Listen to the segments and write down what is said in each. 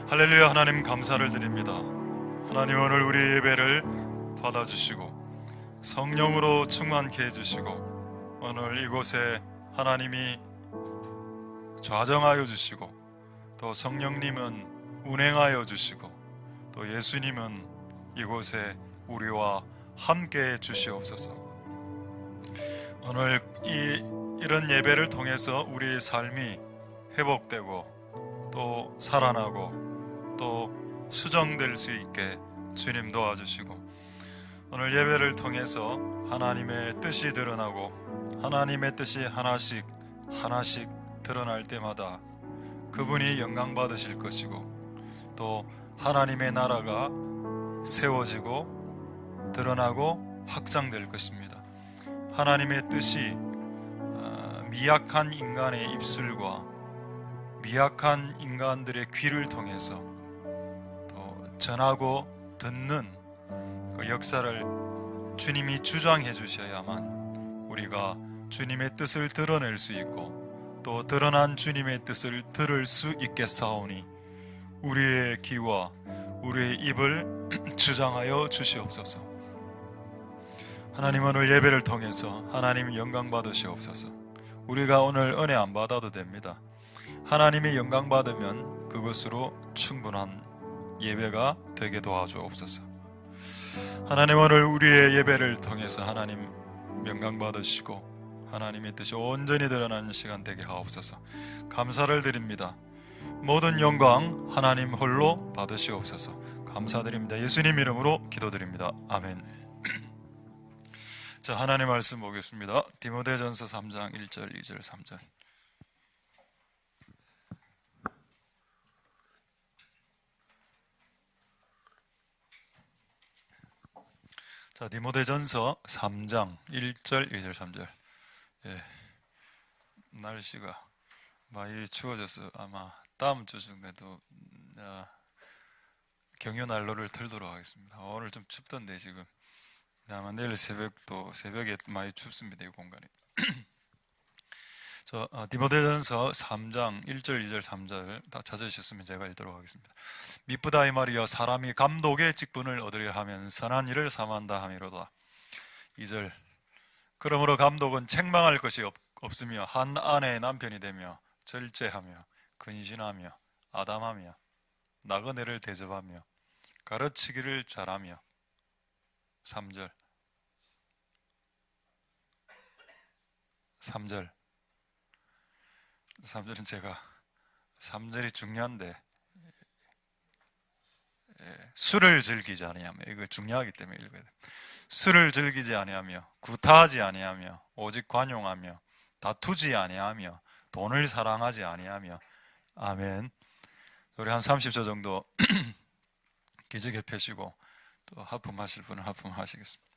할렐루야. 하나님 감사를 드립니다. 하나님 오늘 우리 예배를 받아주시고 성령으로 충만케 해주시고 오늘 이곳에 하나님이 좌정하여 주시고 또 성령님은 운행하여 주시고 또 예수님은 이곳에 우리와 함께 해 주시옵소서. 오늘 이런 예배를 통해서 우리의 삶이 회복되고 또 살아나고 또 수정될 수 있게 주님 도와주시고 오늘 예배를 통해서 하나님의 뜻이 드러나고 하나님의 뜻이 하나씩 드러날 때마다 그분이 영광 받으실 것이고 또 하나님의 나라가 세워지고 드러나고 확장될 것입니다. 하나님의 뜻이 미약한 인간의 입술과 미약한 인간들의 귀를 통해서 또 전하고 듣는 그 역사를 주님이 주장해 주셔야만 우리가 주님의 뜻을 드러낼 수 있고 또 드러난 주님의 뜻을 들을 수 있겠사오니 우리의 귀와 우리의 입을 주장하여 주시옵소서. 하나님 오늘 예배를 통해서 하나님 영광 받으시옵소서. 우리가 오늘 은혜 안 받아도 됩니다. 하나님이 영광 받으면 그것으로 충분한 예배가 되게 도와주옵소서. 하나님 오늘 우리의 예배를 통해서 하나님 영광 받으시고 하나님의 뜻이 온전히 드러나는 시간 되게 하옵소서. 감사를 드립니다. 모든 영광 하나님 홀로 받으시옵소서. 감사드립니다. 예수님 이름으로 기도드립니다. 아멘. 자, 하나님 말씀 보겠습니다. 디모데전서 3장 1절 2절 3절. 자, 디모데전서 3장 1절 2절 3절. 예, 날씨가 많이 추워져서 아마 다음 주 중에도 경유 난로를 틀도록 하겠습니다. 오늘 좀 춥던데 지금 아마 내일 새벽에 많이 춥습니다. 이 공간이. 디모데전서 3장 1절 2절 3절 다 찾으셨으면 제가 읽도록 하겠습니다. 미쁘다 이 말이여 사람이 감독의 직분을 얻으려 하면 선한 일을 삼한다 함이로다. 2절 그러므로 감독은 책망할 것이 없으며 한 아내의 남편이 되며 절제하며 근신하며 아담하며 나그네를 대접하며 가르치기를 잘하며 3절 3절은 제가 3절이 중요한데 술을 즐기지 아니하며 이거 중요하기 때문에 읽어야 돼요. 술을 즐기지 아니하며 구타하지 아니하며 오직 관용하며 다투지 아니하며 돈을 사랑하지 아니하며 아멘. 우리 한 30초 정도 기저귀 펴시고 또 하품하실 분은 하품하시겠습니다.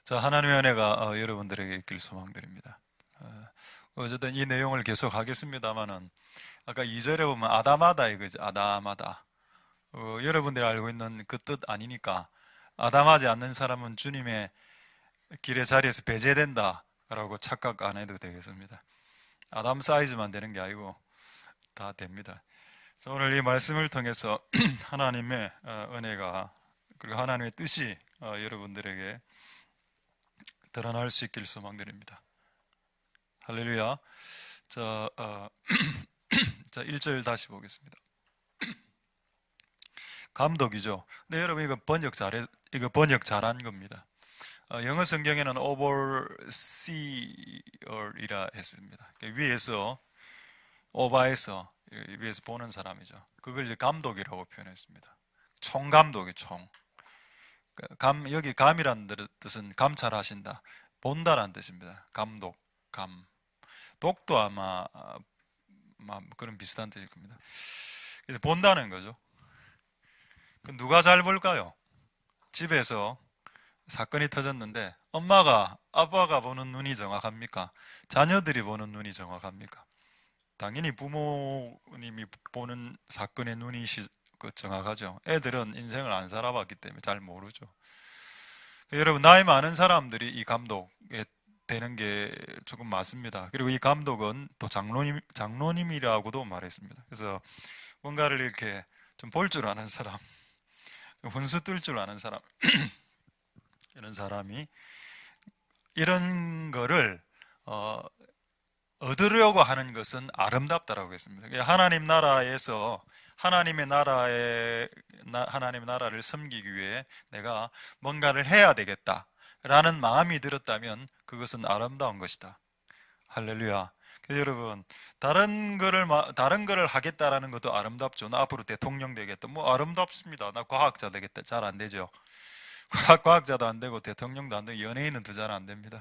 자, 하나님의 은혜가 여러분들에게 있길 소망드립니다. 어쨌든 이 내용을 계속 하겠습니다만은 아까 2절에 보면 아담하다 이거죠. 아담하다. 여러분들이 알고 있는 그 뜻 아니니까 아담하지 않는 사람은 주님의 길의 자리에서 배제된다 라고 착각 안 해도 되겠습니다. 아담 사이즈만 되는 게 아니고 다 됩니다. 오늘 이 말씀을 통해서 하나님의 은혜가 그리고 하나님의 뜻이 여러분들에게 드러날 수 있길 소망드립니다. 할렐루야. 자, 1절 다시 보겠습니다. 감독이죠. 근데 여러분 이거 번역 잘한 겁니다. 영어 성경에는 overseer이라 했습니다. 위에서 오바에서 위에서 보는 사람이죠. 그걸 이제 감독이라고 표현했습니다. 총감독이 총. 여기 감이라는 뜻은 감찰하신다, 본다라는 뜻입니다. 감독, 감. 독도 아마 그런 비슷한 뜻일 겁니다. 그래서 본다는 거죠. 누가 잘 볼까요? 집에서 사건이 터졌는데 엄마가, 아빠가 보는 눈이 정확합니까? 자녀들이 보는 눈이 정확합니까? 당연히 부모님이 보는 사건의 눈이 정확하죠. 애들은 인생을 안 살아봤기 때문에 잘 모르죠. 여러분, 나이 많은 사람들이 이 감독에 되는 게 조금 많습니다. 그리고 이 감독은 또 장로님이라고도 말했습니다. 그래서 뭔가를 이렇게 좀 볼 줄 아는 사람, 훈수 뜰 줄 아는 사람, 이런 사람이 이런 거를 얻으려고 하는 것은 아름답다라고 했습니다. 하나님 나라에서 하나님의 나라를 섬기기 위해 내가 뭔가를 해야 되겠다라는 마음이 들었다면 그것은 아름다운 것이다. 할렐루야. 그래서 여러분, 다른 거를 하겠다라는 것도 아름답죠. 나 앞으로 대통령 되겠다. 뭐 아름답습니다. 나 과학자 되겠다. 잘 안 되죠. 과학자도 안 되고 대통령도 안 되고 연예인은 더 잘 안 됩니다.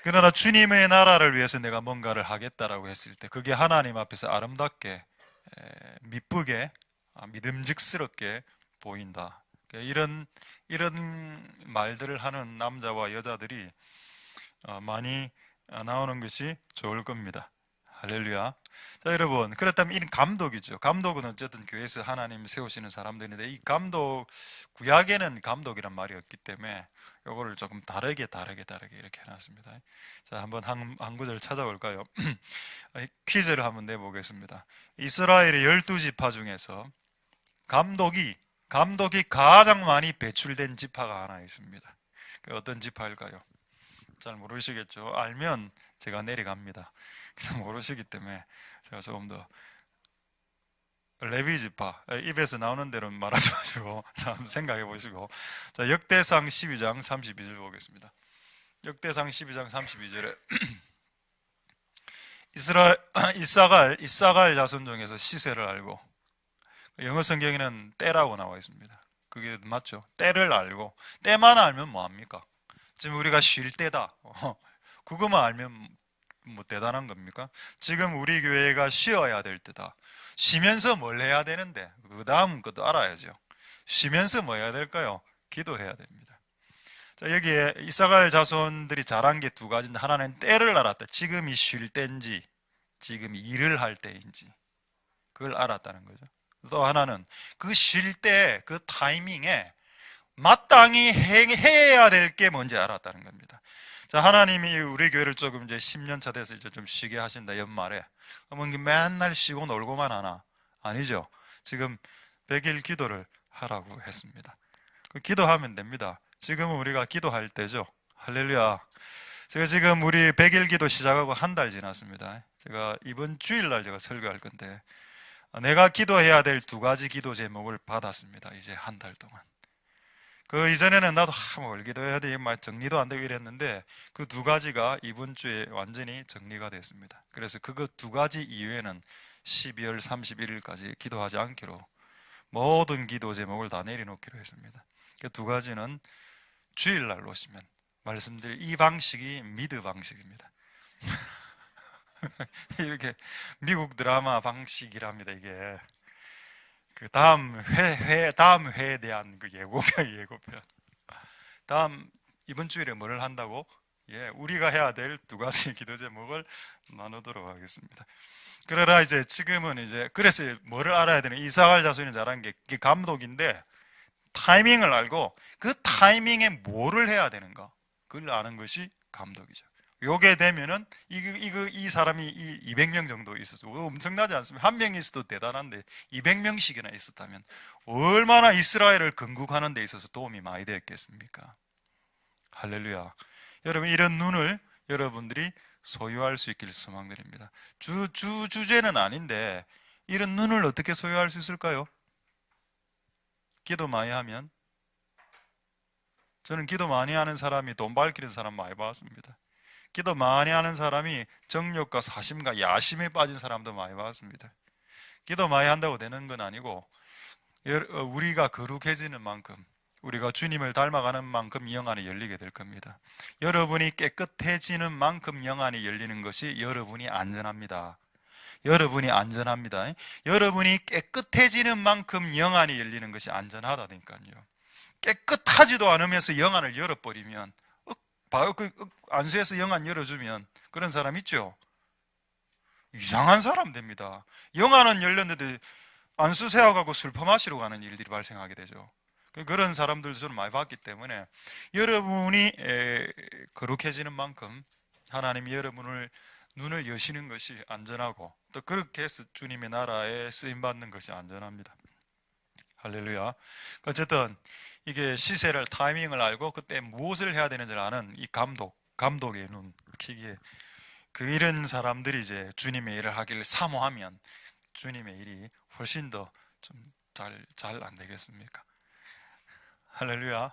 그러나 주님의 나라를 위해서 내가 뭔가를 하겠다라고 했을 때 그게 하나님 앞에서 아름답게, 미쁘게, 믿음직스럽게 보인다. 이런 말들을 하는 남자와 여자들이 많이 나오는 것이 좋을 겁니다. 할렐루야. 자, 여러분, 그렇다면 이 감독이죠. 감독은 어쨌든 교회에서 하나님 세우시는 사람들인데 이 감독, 구약에는 감독이란 말이 없기 때문에 요거를 조금 다르게 이렇게 해놨습니다. 자, 한번 한 구절 찾아볼까요? 퀴즈를 한번 내보겠습니다. 이스라엘의 12지파 중에서 감독이 가장 많이 배출된 지파가 하나 있습니다. 그 어떤 지파일까요? 잘 모르시겠죠? 알면 제가 내려갑니다. 그래서 모르시기 때문에 제가 조금 더 레위 지파, 입에서 나오는 대로 말하지 마시고 한번 생각해 보시고, 자, 역대상 12장 32절 보겠습니다. 역대상 12장 32절에 이사갈 자손 중에서 시세를 알고, 영어 성경에는 때라고 나와 있습니다. 그게 맞죠? 때를 알고, 때만 알면 뭐합니까? 지금 우리가 쉴 때다, 그거만 알면 뭐 대단한 겁니까? 지금 우리 교회가 쉬어야 될 때다. 쉬면서 뭘 해야 되는데 그 다음 것도 알아야죠. 쉬면서 뭐 해야 될까요? 기도해야 됩니다. 자, 여기에 이사갈 자손들이 잘한 게 두 가지인데, 하나는 때를 알았다. 지금이 쉴 때인지 지금 일을 할 때인지 그걸 알았다는 거죠. 또 하나는 그 쉴 때 그 타이밍에 마땅히 해야 될 게 뭔지 알았다는 겁니다. 자, 하나님이 우리 교회를 조금 이제 10년 차 돼서 이제 좀 쉬게 하신다, 연말에. 그러면 맨날 쉬고 놀고만 하나? 아니죠. 지금 100일 기도를 하라고 했습니다. 그 기도하면 됩니다. 지금은 우리가 기도할 때죠. 할렐루야. 제가 지금 우리 100일 기도 시작하고 한 달 지났습니다. 제가 이번 주일날 제가 설교할 건데, 내가 기도해야 될 두 가지 기도 제목을 받았습니다. 이제 한 달 동안. 그 이전에는 나도 뭘 기도해야 돼, 막 정리도 안 되고 이랬는데 그 두 가지가 이번 주에 완전히 정리가 됐습니다. 그래서 그거 두 가지 이외에는 12월 31일까지 기도하지 않기로 모든 기도 제목을 다 내려놓기로 했습니다. 그 두 가지는 주일날 오시면 말씀드릴 이 방식이 미드 방식입니다. 이렇게 미국 드라마 방식이랍니다. 이게 그 다음 회에 대한 그 예고편. 이번 주일에 뭐를 한다고? 예, 우리가 해야 될 두 가지 기도 제목을 나누도록 하겠습니다. 그러나 이제 지금은 이제 그래서 뭐를 알아야 되는, 이사갈 자손이 잘한 게 감독인데 타이밍을 알고 그 타이밍에 뭐를 해야 되는가 그걸 아는 것이 감독이죠. 요게 되면은 이 사람이 200명 정도 있었어. 엄청나지 않습니까? 한 명이 있어도 대단한데 200명씩이나 있었다면 얼마나 이스라엘을 건국하는 데 있어서 도움이 많이 됐겠습니까? 할렐루야. 여러분, 이런 눈을 여러분들이 소유할 수 있길 소망드립니다. 주제는 아닌데 이런 눈을 어떻게 소유할 수 있을까요? 기도 많이 하면. 저는 기도 많이 하는 사람이 돈 밝히는 사람 많이 봤습니다. 기도 많이 하는 사람이 정욕과 사심과 야심에 빠진 사람도 많이 봤습니다. 기도 많이 한다고 되는 건 아니고, 우리가 거룩해지는 만큼, 우리가 주님을 닮아가는 만큼 영안이 열리게 될 겁니다. 여러분이 깨끗해지는 만큼 영안이 열리는 것이 여러분이 안전합니다. 여러분이 안전합니다. 여러분이 깨끗해지는 만큼 영안이 열리는 것이 안전하다니까요. 깨끗하지도 않으면서 영안을 열어버리면, 안수해서 영안 열어주면 그런 사람 있죠? 이상한 사람 됩니다. 영안은 열렸는데 안수 세워가고 술 퍼마시러 가는 일들이 발생하게 되죠. 그런 사람들 저는 많이 봤기 때문에 여러분이 거룩해지는 만큼 하나님이 여러분을 눈을 여시는 것이 안전하고, 또 그렇게 해서 주님의 나라에 쓰임받는 것이 안전합니다. 할렐루야. 어쨌든 이게 시세를, 타이밍을 알고 그때 무엇을 해야 되는지를 아는 이 감독의 눈, 이런 사람들이 이제 주님의 일을 하기를 사모하면 주님의 일이 훨씬 더 좀 잘 안 되겠습니까? 할렐루야.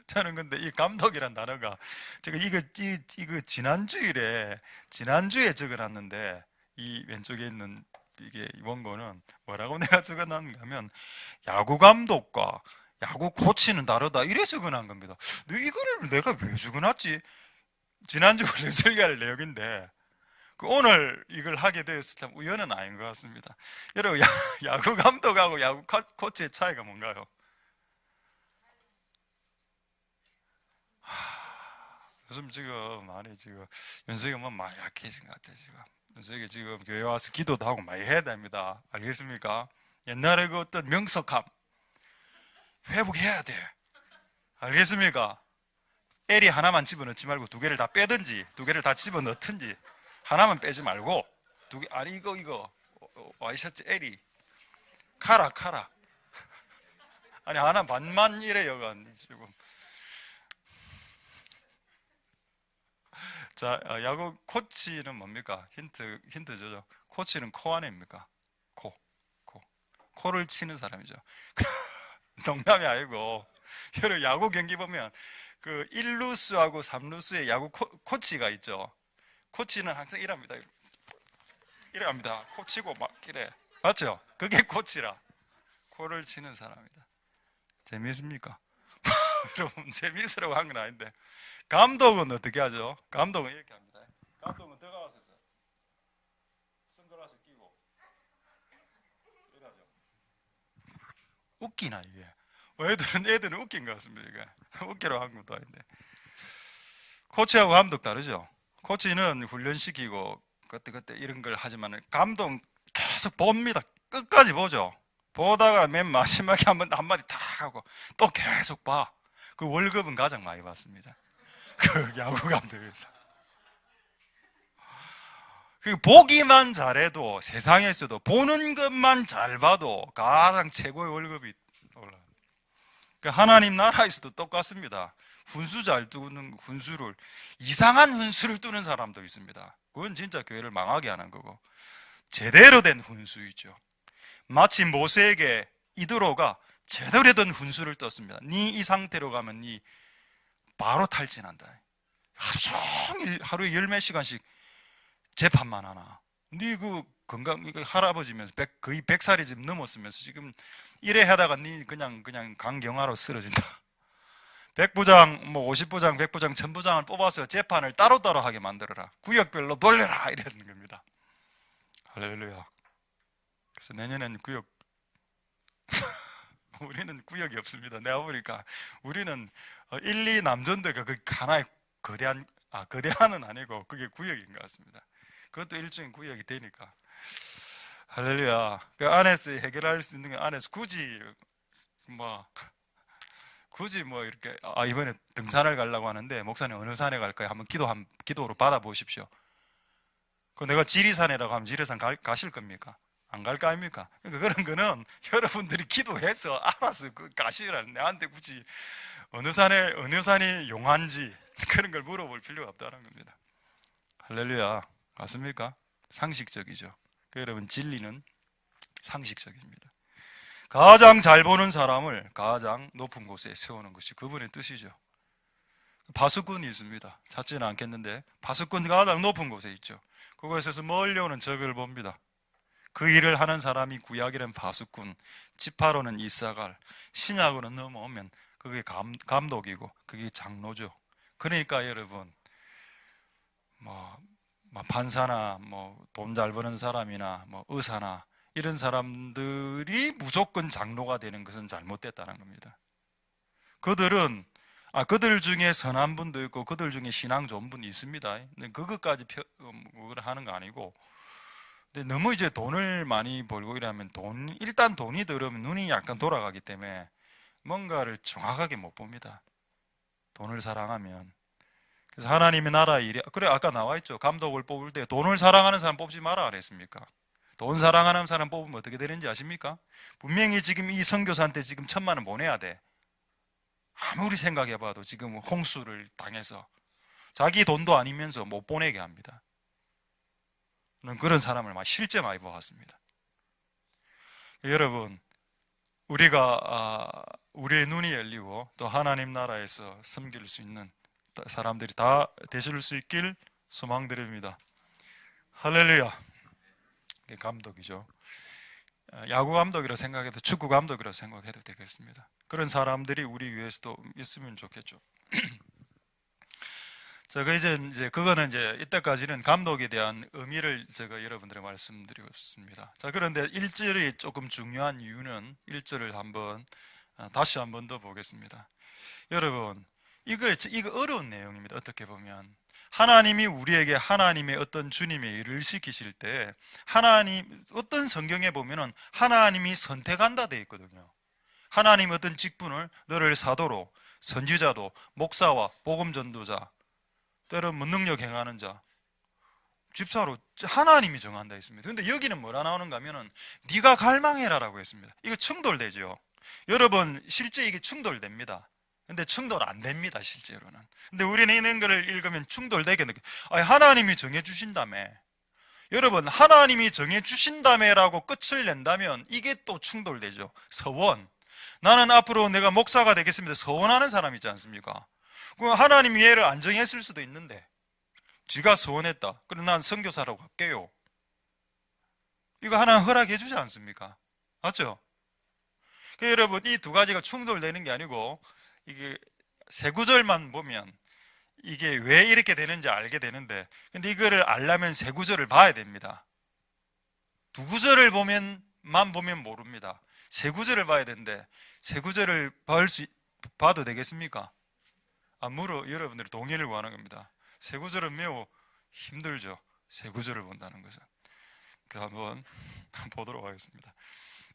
저는 근데 이 감독이란 단어가, 제가 이거 지난주에 적어놨는데, 이 왼쪽에 있는 이게 원고는 뭐라고 내가 적어놨는가 하면, 야구 감독과 야구 코치는 다르다, 이래 적어놓은 겁니다. 근데 이거를 내가 왜 적어놨지? 지난주 원래 설교할 내용인데, 오늘 이걸 하게 되어서 참 우연은 아닌 것 같습니다. 여러분, 야구 감독하고 야구 코치의 차이가 뭔가요? 요즘 지금 많이 윤석이 많이 약해진 것 같아요. 윤석이 지금 교회 와서 기도도 하고 많이 해야 됩니다. 알겠습니까? 옛날에 그 어떤 명석함 회복해야 돼. 알겠습니까? L이 하나만 집어넣지 말고 두 개를 다 빼든지, 두 개를 다 집어넣든지, 하나만 빼지 말고 두 개. 아니 이거 와이셔츠 L이 카라 아니 하나 반만 이래 여간 지금. 자, 야구 코치는 뭡니까? 힌트 줘죠. 코치는 코 안에입니까? 코를 치는 사람이죠. 농담이 아니고, 여러분 야구 경기 보면 그 1루수하고 3루수의 야구 코치가 있죠. 코치는 항상 이랍니다. 이래합니다. 코치고 막 이래. 맞죠? 그게 코치라. 코를 치는 사람이다. 재미있습니까? 여러분 재미있으라고 한 건 아닌데, 감독은 어떻게 하죠? 감독은 이렇게 합니다. 감독은 들어가서 선글라스 끼고 이렇게 하죠. 웃기나 이게? 애들은 웃긴 것 같습니다. 이게 웃기라고 한 것도 아닌데. 코치하고 감독 다르죠? 코치는 훈련시키고 그때 이런 걸 하지만, 감독은 계속 봅니다. 끝까지 보죠. 보다가 맨 마지막에 한마디 탁 하고 또 계속 봐. 그 월급은 가장 많이 받습니다. 그 야구 감독에서. 그 보기만 잘해도, 세상에서도 보는 것만 잘 봐도 가장 최고의 월급이 올라요. 그 하나님 나라에서도 똑같습니다. 훈수 잘 두는 훈수를, 이상한 훈수를 두는 사람도 있습니다. 그건 진짜 교회를 망하게 하는 거고, 제대로 된 훈수이죠. 마치 모세에게 이드로가 제대로 된 훈수를 떴습니다. 네 이 상태로 가면 네 바로 탈진한다. 하루 종일, 하루에 10몇 시간씩 재판만 하나. 네 그 건강, 할아버지면서 거의 100살이 지금 넘었으면서 지금 이래 하다가 네 그냥 강경화로 쓰러진다. 100부장, 50부장, 100부장, 1000부장을 뽑아서 재판을 따로따로 하게 만들어라. 구역별로 돌려라. 이러는 겁니다. 할렐루야. 그래서 내년엔 구역, 우리는 구역이 없습니다. 내가 보니까 우리는 1, 2 남전도가 그 하나의 거대한은 아니고 그게 구역인 것 같습니다. 그것도 일종의 구역이 되니까. 할렐루야. 그 안에서 해결할 수 있는 게, 안에서 굳이 이렇게, 이번에 등산을 가려고 하는데 목사님 어느 산에 갈까요? 한번 기도로 받아보십시오. 그 내가 지리산이라고 하면 지리산 가실 겁니까? 안 갈 거 아닙니까? 그러니까 그런 거는 여러분들이 기도해서 알아서 가시라. 내한테 굳이 어느 산이 용한지 그런 걸 물어볼 필요가 없다는 겁니다. 할렐루야. 맞습니까? 상식적이죠. 여러분, 진리는 상식적입니다. 가장 잘 보는 사람을 가장 높은 곳에 세우는 것이 그분의 뜻이죠. 파수꾼이 있습니다. 찾지는 않겠는데 파수꾼이 가장 높은 곳에 있죠. 그곳에서 멀리 오는 적을 봅니다. 그 일을 하는 사람이 구약이란 파수꾼, 지파로는 이사갈, 신약으로 넘어오면 그게 감독이고 그게 장로죠. 그러니까 여러분, 판사나 돈 잘 버는 사람이나 의사나 이런 사람들이 무조건 장로가 되는 것은 잘못됐다는 겁니다. 그들은 그들 중에 선한 분도 있고 그들 중에 신앙 좋은 분이 있습니다. 근데 그것까지 그걸 하는 거 아니고, 근데 너무 이제 돈을 많이 벌고 이러면 일단 돈이 들으면 눈이 약간 돌아가기 때문에 뭔가를 정확하게 못 봅니다. 돈을 사랑하면. 그래서 하나님의 나라 일이, 그래 아까 나와 있죠. 감독을 뽑을 때 돈을 사랑하는 사람 뽑지 마라 그랬습니까? 돈 사랑하는 사람 뽑으면 어떻게 되는지 아십니까? 분명히 지금 이 선교사한테 지금 1,000만 원 보내야 돼. 아무리 생각해봐도 지금 홍수를 당해서 자기 돈도 아니면서 못 보내게 합니다. 그런 사람을 실제 많이 보았습니다. 여러분, 우리의 눈이 열리고 또 하나님 나라에서 섬길 수 있는 사람들이 다 되실 수 있길 소망드립니다. 할렐루야. 감독이죠. 야구 감독이라 생각해도 축구 감독이라 생각해도 되겠습니다. 그런 사람들이 우리 위해서도 있으면 좋겠죠. 제가 이제 그거는 이제 이때까지는 감독에 대한 의미를 제가 여러분들에게 말씀드렸습니다. 자, 그런데 1절이 조금 중요한 이유는 1절을 다시 한 번 더 보겠습니다. 여러분, 이거 어려운 내용입니다. 어떻게 보면 하나님이 우리에게 하나님의 어떤 주님의 일을 시키실 때 어떤 성경에 보면은 하나님이 선택한다 되어 있거든요. 하나님 어떤 직분을 너를 사도로, 선지자도, 목사와 복음 전도자, 때론 무능력 행하는 자, 집사로 하나님이 정한다 했습니다. 그런데 여기는 뭐라 나오는가 하면은 네가 갈망해라라고 했습니다. 이거 충돌되죠. 여러분, 실제 이게 충돌됩니다. 근데 충돌 안 됩니다, 실제로는. 근데 우리는 이런 걸 읽으면 충돌되게 하나님이 정해주신다며. 여러분, 하나님이 정해주신다며라고 끝을 낸다면 이게 또 충돌되죠. 서원. 나는 앞으로 내가 목사가 되겠습니다. 서원하는 사람 있지 않습니까? 하나님이 얘를 안 정했을 수도 있는데 쥐가 서원했다. 그럼 난 선교사라고 갈게요. 이거 하나님 허락해 주지 않습니까? 맞죠? 여러분, 이 두 가지가 충돌되는 게 아니고 이게 세 구절만 보면 이게 왜 이렇게 되는지 알게 되는데, 근데 이거를 알려면 세 구절을 봐야 됩니다. 두 구절을 보면 모릅니다. 세 구절을 봐야 되는데 세 구절을 봐도 되겠습니까? 여러분들이 동의를 구하는 겁니다. 세 구절은 매우 힘들죠. 세 구절을 본다는 것은. 한번 보도록 하겠습니다.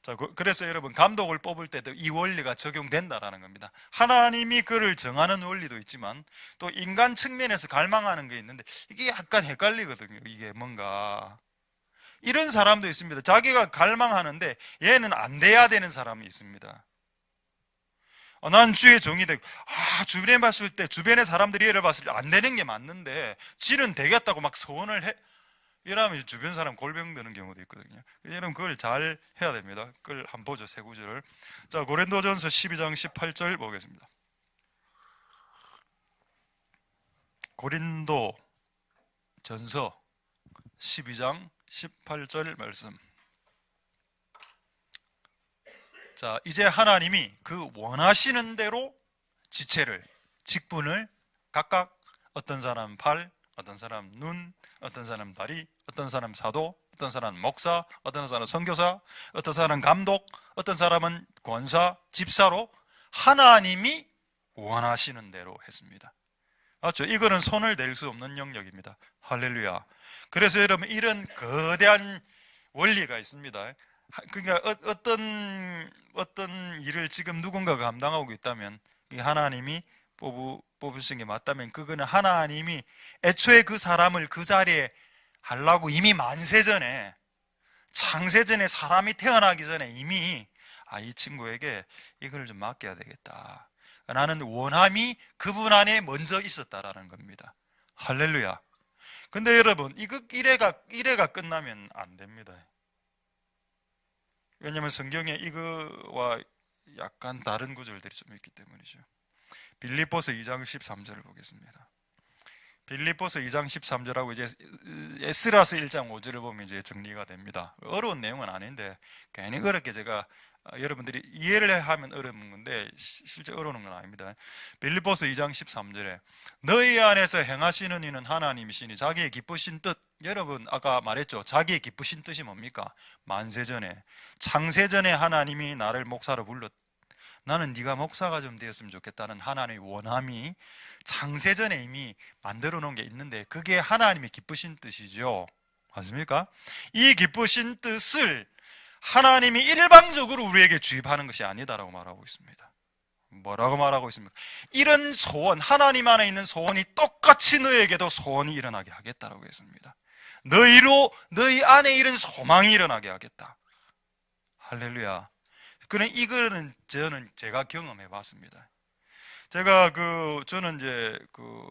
자, 그래서 여러분, 감독을 뽑을 때도 이 원리가 적용된다라는 겁니다. 하나님이 그를 정하는 원리도 있지만 또 인간 측면에서 갈망하는 게 있는데 이게 약간 헷갈리거든요. 이게 뭔가 이런 사람도 있습니다. 자기가 갈망하는데 얘는 안 돼야 되는 사람이 있습니다. 난 주의 종이 되고, 주변의 사람들이 얘를 봤을 때 안 되는 게 맞는데 지는 되겠다고 막 소원을 해. 이러면 주변 사람 골병 드는 경우도 있거든요. 여러분, 그걸 잘 해야 됩니다. 그걸 한번 보죠, 세 구절을. 자, 고린도전서 12장 18절 보겠습니다. 고린도전서 12장 18절 말씀. 자, 이제 하나님이 그 원하시는 대로 직분을 각각 어떤 사람 팔, 어떤 사람 눈, 어떤 사람 다리, 어떤 사람 사도, 어떤 사람 목사, 어떤 사람 선교사, 어떤 사람 감독, 어떤 사람은 권사, 집사로 하나님이 원하시는 대로 했습니다. 맞죠? 이거는 손을 댈 수 없는 영역입니다. 할렐루야. 그래서 여러분, 이런 거대한 원리가 있습니다. 그러니까 어떤 일을 지금 누군가가 감당하고 있다면 하나님이 뽑으신 게 맞다면 그거는 하나님이 애초에 그 사람을 그 자리에 하려고 이미 만세전에, 창세전에, 사람이 태어나기 전에 이미 이 친구에게 이걸 좀 맡겨야 되겠다, 나는 원함이 그분 안에 먼저 있었다라는 겁니다. 할렐루야. 근데 여러분, 이래가 끝나면 안 됩니다. 왜냐하면 성경에 이거와 약간 다른 구절들이 좀 있기 때문이죠. 빌립보서 2장 13절을 보겠습니다. 빌립보서 2장 13절하고 이제 에스라서 1장 5절을 보면 이제 정리가 됩니다. 어려운 내용은 아닌데 괜히 그렇게 제가 여러분들이 이해를 하면 어려운 건데 실제 어려운 건 아닙니다. 빌립보서 2장 13절에 너희 안에서 행하시는 이는 하나님이시니 자기의 기쁘신 뜻. 여러분, 아까 말했죠. 자기의 기쁘신 뜻이 뭡니까? 만세전에, 창세전에 하나님이 나를 목사로 나는 네가 목사가 좀 되었으면 좋겠다는 하나님의 원함이 창세전에 이미 만들어 놓은 게 있는데 그게 하나님이 기쁘신 뜻이죠. 맞습니까? 이 기쁘신 뜻을 하나님이 일방적으로 우리에게 주입하는 것이 아니다라고 말하고 있습니다. 뭐라고 말하고 있습니까? 이런 소원, 하나님 안에 있는 소원이 똑같이 너에게도 소원이 일어나게 하겠다라고 했습니다. 너희 안에 이런 소망이 일어나게 하겠다. 할렐루야. 그런 이거는 저는 제가 경험해 봤습니다. 저는 이제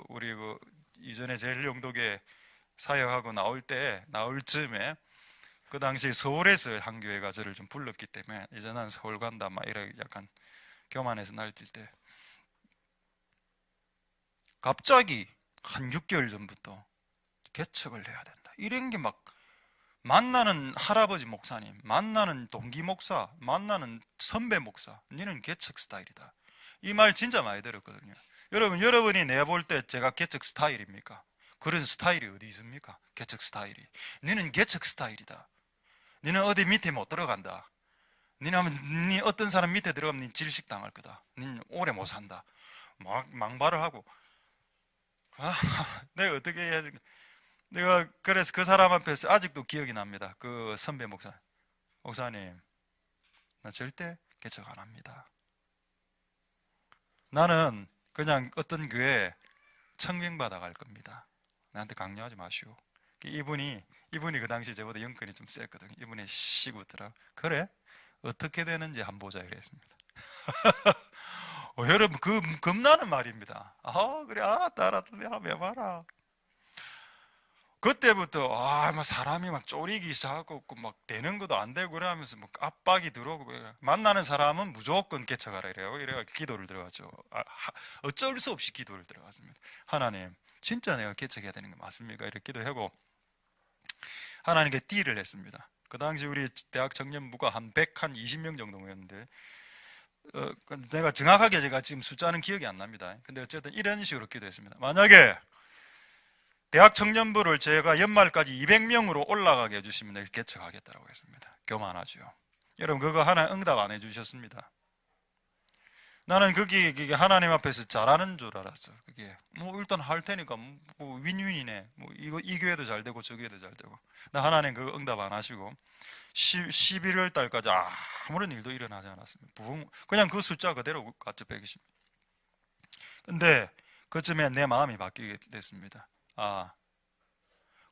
우리 이전에 제일영독에 사역하고 나올 즈음에 그 당시 서울에서 한 교회가 저를 좀 불렀기 때문에 이제 난 서울 간다 막 이렇게 약간 교만해서 날뛸 때 갑자기 한 6개월 전부터 개척을 해야 된다. 이런 게 막 만나는 할아버지 목사님, 만나는 동기 목사, 만나는 선배 목사, 너는 개척 스타일이다. 이 말 진짜 많이 들었거든요. 여러분이 내가 볼 때 제가 개척 스타일입니까? 그런 스타일이 어디 있습니까? 개척 스타일이. 너는 개척 스타일이다. 너는 어디 밑에 못 들어간다. 너는 어떤 사람 밑에 들어가면 너 질식 당할 거다. 너는 오래 못 산다. 막 망발을 하고. 내가 어떻게 해야 되나? 내가 그래서 그 사람 앞에서 아직도 기억이 납니다. 그 선배 목사님, 나 절대 개척 안 합니다. 나는 그냥 어떤 교회에 청빙받아 갈 겁니다. 나한테 강요하지 마시오. 이분이 그 당시 저보다 영권이 좀 셌거든요. 이분이 시고 있더라. 그래? 어떻게 되는지 한번 보자 이랬습니다. 여러분 겁나는 말입니다. 그래 알았다 내가 해봐라. 그때부터 막 사람이 막 쪼리기 시작하고 막 되는 것도 안 되고 그러면서 막 압박이 들어오고 만나는 사람은 무조건 개척하라 이래가 기도를 들어갔죠. 어쩔 수 없이 기도를 들어갔습니다. 하나님 진짜 내가 개척해야 되는 거 맞습니까? 이렇게 기도하고 하나님께 딜을 했습니다. 그 당시 우리 대학 청년부가 한 120명 정도 모였는데 내가 정확하게 제가 지금 숫자는 기억이 안 납니다. 근데 어쨌든 이런 식으로 기도했습니다. 만약에 대학 청년부를 제가 연말까지 200명으로 올라가게 해주시면 내가 개척하겠다고 했습니다. 교만하죠. 여러분 그거 하나 응답 안 해주셨습니다. 나는 그게 하나님 앞에서 잘하는 줄 알았어. 그게 일단 할 테니까 윈윈이네. 이 교회도 잘 되고 저 교회도 잘 되고. 나 하나님 그거 응답 안 하시고 11월 달까지 아무런 일도 일어나지 않았습니다. 그냥 그 숫자 그대로 갔죠. 120. 근데 그쯤에 내 마음이 바뀌게 됐습니다.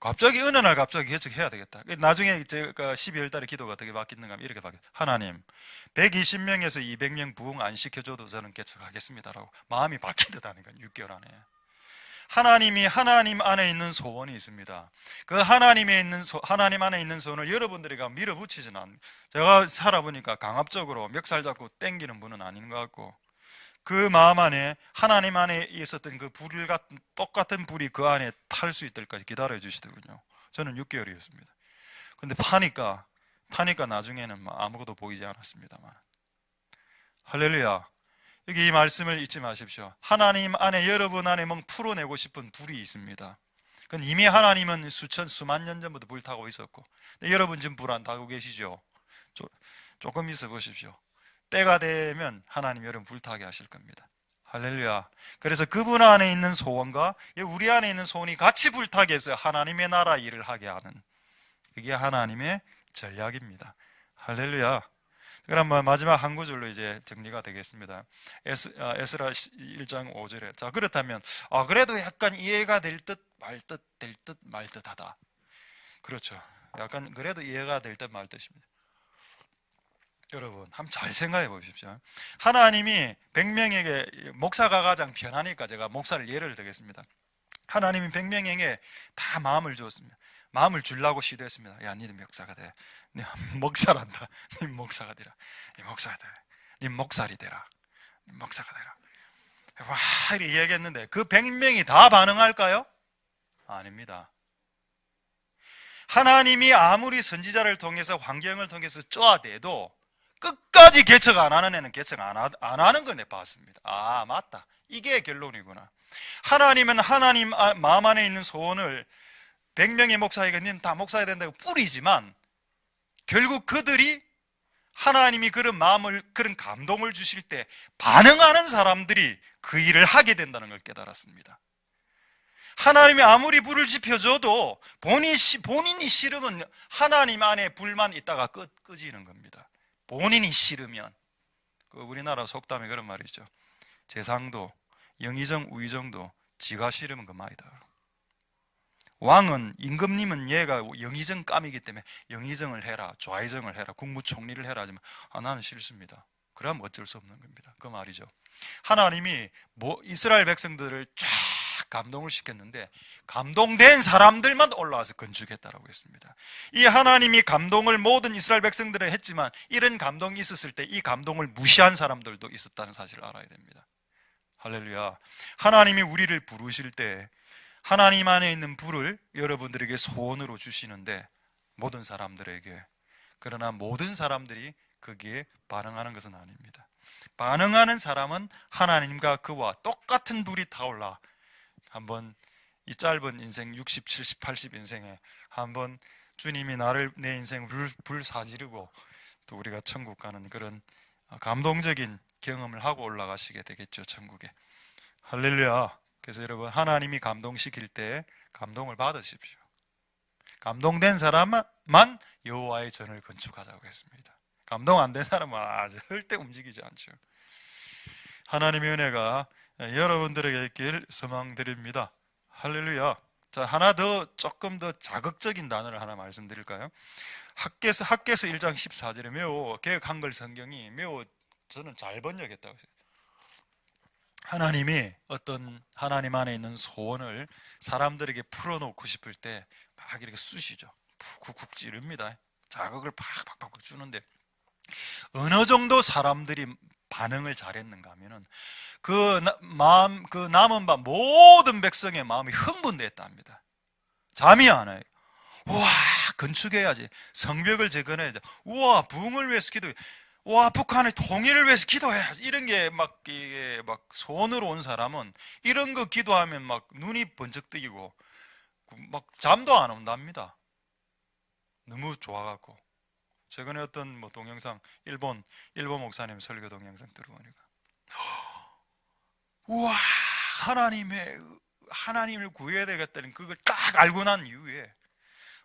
갑자기 어느 날 갑자기 개척해야 되겠다. 나중에 제가 12월 달에 기도가 어떻게 바뀌는가 하면 이렇게 바뀌어요. 하나님 120명에서 200명 부흥 안 시켜줘도 저는 개척하겠습니다라고 마음이 바뀌었다는 거예요. 6개월 안에. 하나님이 하나님 안에 있는 소원이 있습니다. 그 하나님 안에 있는 소원을 여러분들이 밀어붙이지는 않아요. 제가 살아보니까 강압적으로 멱살 잡고 땡기는 분은 아닌 것 같고 그 마음 안에 하나님 안에 있었던 그 불 같은 똑같은 불이 그 안에 탈 수 있을 때까지 기다려 주시더군요. 저는 6개월이었습니다. 근데 타니까 나중에는 아무것도 보이지 않았습니다만. 할렐루야. 여기 이 말씀을 잊지 마십시오. 하나님 안에 여러분 안에 풀어내고 싶은 불이 있습니다. 그건 이미 하나님은 수만 년 전부터 불 타고 있었고, 근데 여러분 지금 불 안 타고 계시죠? 조금 있어 보십시오. 때가 되면 하나님 여러분 불타게 하실 겁니다. 할렐루야. 그래서 그분 안에 있는 소원과 우리 안에 있는 소원이 같이 불타게 해서 하나님의 나라 일을 하게 하는, 그게 하나님의 전략입니다. 할렐루야. 그럼 마지막 한 구절로 이제 정리가 되겠습니다. 에스라 1장 5절에 자 그렇다면 그래도 약간 이해가 될 듯 말 듯 하다. 그렇죠. 약간 그래도 이해가 될 듯 말 듯입니다. 여러분 한번 잘 생각해 보십시오. 하나님이 100명에게 목사가 가장 편하니까 제가 목사를 예를 들겠습니다. 하나님이 100명에게 다 마음을 주었습니다. 마음을 주려고 시도했습니다. 야 니들 목사가 돼. 니 목사란다. 니 목사가 되라. 니 목사가 되라. 니 목살이 되라. 니 목사가 되라. 와 이렇게 이야기했는데 그 100명이 다 반응할까요? 아닙니다. 하나님이 아무리 선지자를 통해서 환경을 통해서 쪼아대도 끝까지 개척 안 하는 애는 개척 안 하는 걸 내봤습니다. 맞다. 이게 결론이구나. 하나님은 하나님 마음 안에 있는 소원을 100명의 목사에게 다 목사해야 된다고 뿌리지만 결국 그들이 하나님이 그런 마음을, 그런 감동을 주실 때 반응하는 사람들이 그 일을 하게 된다는 걸 깨달았습니다. 하나님이 아무리 불을 지펴줘도 본인이 싫으면 하나님 안에 불만 있다가 끄지는 겁니다. 본인이 싫으면. 우리나라 속담에 그런 말이 있죠. 재상도, 영의정, 우의정도 지가 싫으면 그만이다. 왕은, 임금님은 얘가 영의정 감이기 때문에 영의정을 해라, 좌의정을 해라, 국무총리를 해라 하지만 나는 싫습니다. 그러면 어쩔 수 없는 겁니다. 그 말이죠. 하나님이 이스라엘 백성들을 쫙 감동을 시켰는데 감동된 사람들만 올라와서 건축했다라고 했습니다. 이 하나님이 감동을 모든 이스라엘 백성들에 했지만 이런 감동이 있었을 때 이 감동을 무시한 사람들도 있었다는 사실을 알아야 됩니다. 할렐루야. 하나님이 우리를 부르실 때 하나님 안에 있는 불을 여러분들에게 소원으로 주시는데 모든 사람들에게, 그러나 모든 사람들이 거기에 반응하는 것은 아닙니다. 반응하는 사람은 하나님과 그와 똑같은 불이 타올라 한번 이 짧은 인생 60, 70, 80 인생에 한번 주님이 내 인생 불 사지르고 또 우리가 천국 가는 그런 감동적인 경험을 하고 올라가시게 되겠죠, 천국에. 할렐루야. 그래서 여러분, 하나님이 감동시킬 때 감동을 받으십시오. 감동된 사람만 여호와의 전을 건축하자고 했습니다. 감동 안 된 사람은 절대 움직이지 않죠. 하나님의 은혜가 여러분들에게 있길 소망드립니다. 할렐루야. 자, 조금 더 자극적인 단어를 하나 말씀드릴까요? 학개서 1장 14절에 매우 개역 한글 성경이 매우 저는 잘 번역했다고 했어요. 하나님이 어떤 하나님 안에 있는 소원을 사람들에게 풀어놓고 싶을 때 막 이렇게 쑤시죠. 쿡쿡 찌릅니다. 자극을 팍팍팍 주는데 어느 정도 사람들이 반응을 잘했는가 하면은 그 남은 바 모든 백성의 마음이 흥분됐답니다. 잠이 안 와요. 우와, 건축해야지. 성벽을 재건해야지. 우와, 부흥을 위해서 기도해. 와, 북한의 통일을 위해서 기도해야지. 이런 게 이게 소원으로 온 사람은 이런 거 기도하면 막 눈이 번쩍 뜨이고 막 잠도 안 온답니다. 너무 좋아갖고. 최근에 어떤 동영상, 일본 목사님 설교 동영상 들어보니까 우와, 하나님을 구해야 되겠다는 그걸 딱 알고 난 이후에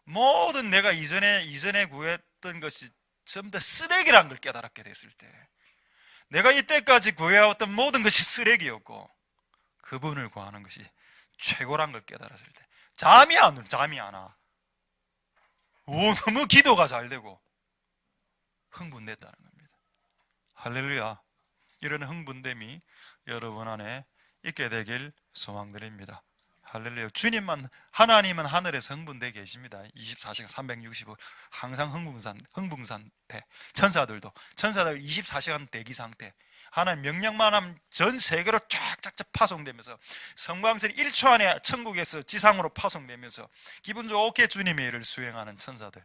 모든 내가 이전에 구했던 것이 전부 다 쓰레기란 걸 깨달았게 됐을 때, 내가 이때까지 구해왔던 모든 것이 쓰레기였고 그분을 구하는 것이 최고란 걸 깨달았을 때 잠이 안 와. 너무 기도가 잘 되고 흥분됐다는 겁니다. 할렐루야. 이런 흥분됨이 여러분 안에 있게 되길 소망드립니다. 할렐루야. 하나님은 하늘에서 흥분되어 계십니다. 24시간 365 항상 흥분 상태. 천사들 24시간 대기 상태. 하나님 명령만 하면 전 세계로 쫙쫙쫙 파송되면서 성광선이 1초 안에 천국에서 지상으로 파송되면서 기분 좋게 주님의 일을 수행하는 천사들.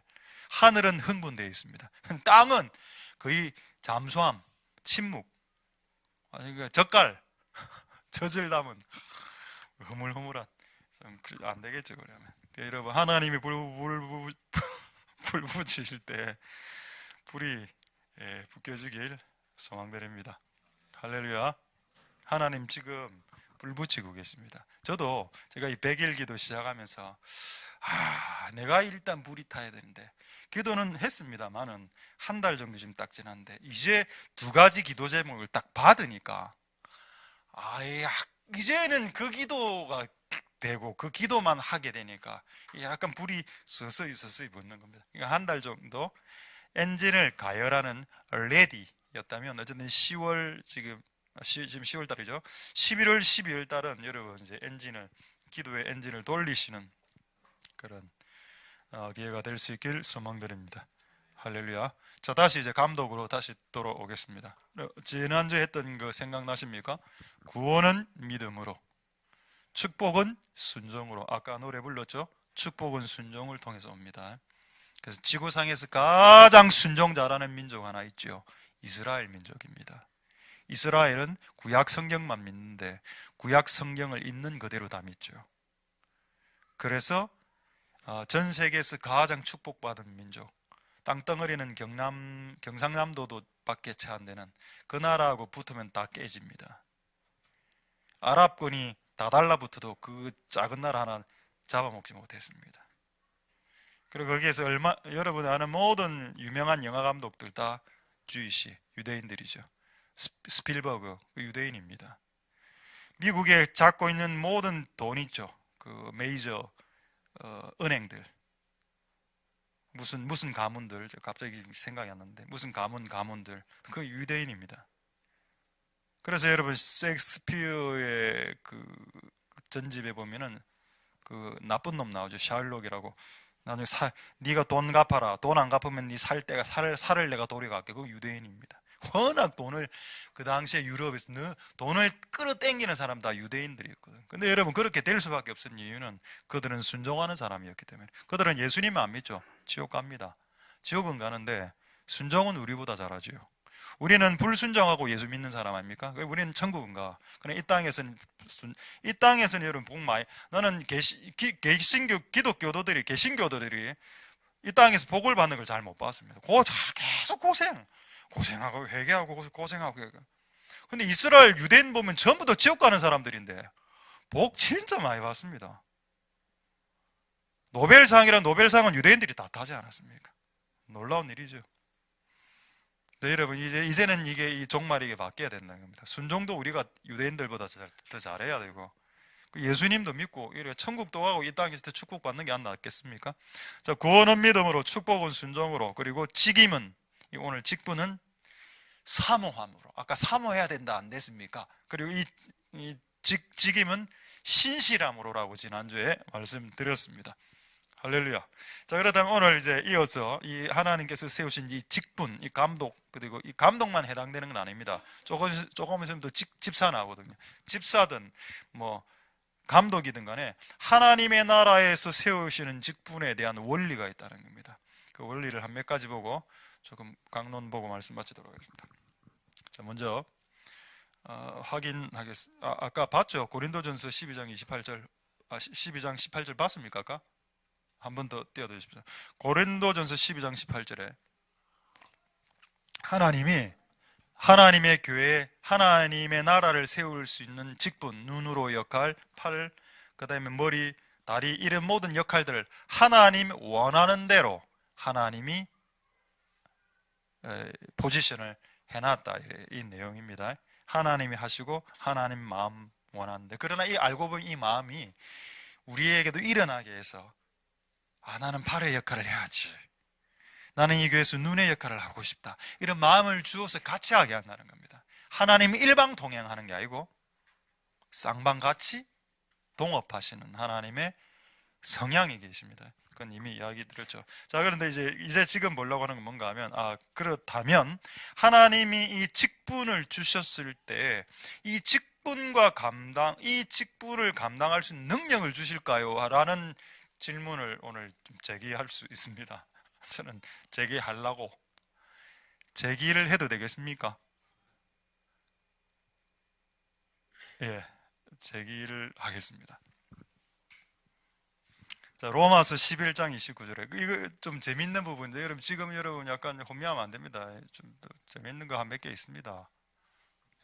하늘은 흥분되어 있습니다. 땅은 거의 잠수함, 침묵, 젓갈, 젖을 담은 흐물흐물한. 안 되겠죠, 그러면. 여러분, 하나님이 불 붙이실 때 불이 붙여지길 소망드립니다. 할렐루야. 하나님 지금 불 붙이고 계십니다. 저도 제가 이 100일 기도 시작하면서 내가 일단 불이 타야 되는데 기도는 했습니다만은 한 달 정도 지금 딱 지났는데 이제 2가지 기도 제목을 딱 받으니까 이제는 그 기도가 되고 그 기도만 하게 되니까 약간 불이 서서히 붙는 겁니다. 그러니까 한 달 정도 엔진을 가열하는 레디였다면 어쨌든 10월 지금 10월 달이죠. 11월 12월 달은 여러분 이제 기도의 엔진을 돌리시는 그런 기회가 될 수 있길 소망드립니다. 할렐루야. 자, 다시 이제 감독으로 다시 돌아오겠습니다. 지난주에 했던 거 생각나십니까? 구원은 믿음으로, 축복은 순종으로. 아까 노래 불렀죠? 축복은 순종을 통해서 옵니다. 그래서 지구상에서 가장 순종 잘하는 민족 하나 있죠. 이스라엘 민족입니다. 이스라엘은 구약 성경만 믿는데 구약 성경을 있는 그대로 다 믿죠. 그래서 전 세계에서 가장 축복받은 민족, 땅덩어리는 경상남도도 밖에 채 안 되는 그 나라하고 붙으면 다 깨집니다. 아랍군이 다 달라붙어도 그 작은 나라 하나 잡아먹지 못했습니다. 그리고 거기에서 여러분 아는 모든 유명한 영화 감독들 다 주이시, 유대인들이죠. 스필버그, 유대인입니다. 미국에 잡고 있는 모든 돈 있죠. 그 메이저 은행들, 무슨 가문들, 갑자기 생각이 안 나는데 무슨 가문들, 그 유대인입니다. 그래서 여러분 셰익스피어의 그 전집에 보면은 그 나쁜 놈 나오죠. 샤일록이라고. 나중에 네가 돈 갚아라. 돈 안 갚으면 네 살을 내가 돌려갈게. 그거 유대인입니다. 워낙 돈을 그 당시에 유럽에서 돈을 끌어당기는 사람 다 유대인들이었거든. 근데 여러분 그렇게 될 수밖에 없었던 이유는 그들은 순종하는 사람이었기 때문에. 그들은 예수님을 안 믿죠. 지옥 갑니다. 지옥은 가는데 순종은 우리보다 잘하지요. 우리는 불순종하고 예수 믿는 사람 아닙니까? 우리는 천국은 가. 그래 이 땅에서는 여러분 복 많이. 나는 개신교도들이 이 땅에서 복을 받는 걸 잘 못 봤습니다. 계속 고생하고 회개하고 고생하고. 근데 이스라엘 유대인 보면 전부 다 지옥 가는 사람들인데 복 진짜 많이 받습니다. 노벨상은 유대인들이 다 타지 않았습니까? 놀라운 일이죠. 네, 여러분 이제는 이 종말이 바뀌어야 된다는 겁니다. 순종도 우리가 유대인들보다 더 잘해야 되고 예수님도 믿고 이래 천국도 가고 이 땅에서 축복받는 게 안 낫겠습니까? 자, 구원은 믿음으로, 축복은 순종으로, 그리고 오늘 직분은 사모함으로. 아까 사모해야 된다 안 됐습니까? 그리고 이 직임은 신실함으로라고 지난주에 말씀드렸습니다. 할렐루야. 자, 그렇다면 오늘 이제 이어서 이 하나님께서 세우신 이 직분, 이 감독, 그리고 이 감독만 해당되는 건 아닙니다. 조금 있으면 또 집사 나오거든요. 집사든 뭐 감독이든 간에 하나님의 나라에서 세우시는 직분에 대한 원리가 있다는 겁니다. 그 원리를 한 몇 가지 보고 조금 강론 보고 말씀 마치도록 하겠습니다. 자, 먼저 확인하겠습니다. 아까 봤죠? 고린도전서 12장 28절, 12장 18절 봤습니까? 아까? 한 번 더 띄워주십시오. 고린도전서 12장 18절에 하나님이 하나님의 교회에 하나님의 나라를 세울 수 있는 직분, 눈으로 역할, 팔, 그 다음에 머리, 다리, 이런 모든 역할들을 하나님 원하는 대로 하나님이 포지션을 해놨다, 이 내용입니다. 하나님이 하시고 하나님 마음 원하는데, 그러나 알고 보면 이 마음이 우리에게도 일어나게 해서 나는 팔의 역할을 해야지, 나는 이 교회에서 눈의 역할을 하고 싶다, 이런 마음을 주어서 같이 하게 한다는 겁니다. 하나님이 일방 동행하는 게 아니고 쌍방같이 동업하시는 하나님의 성향이 계십니다. 그건 이미 이야기 드렸죠. 자, 그런데 이제 지금 보려고 하는 건 뭔가 하면, 그렇다면 하나님이 이 직분을 주셨을 때 이 직분을 감당할 수 있는 능력을 주실까요? 라는 질문을 오늘 좀 제기할 수 있습니다. 저는 제기를 해도 되겠습니까? 예, 제기를 하겠습니다. 자, 로마서 11장 29절에 이거 좀 재밌는 부분인데, 여러분 약간 혼미하면 안 됩니다. 좀 재밌는 거 한 몇 개 있습니다.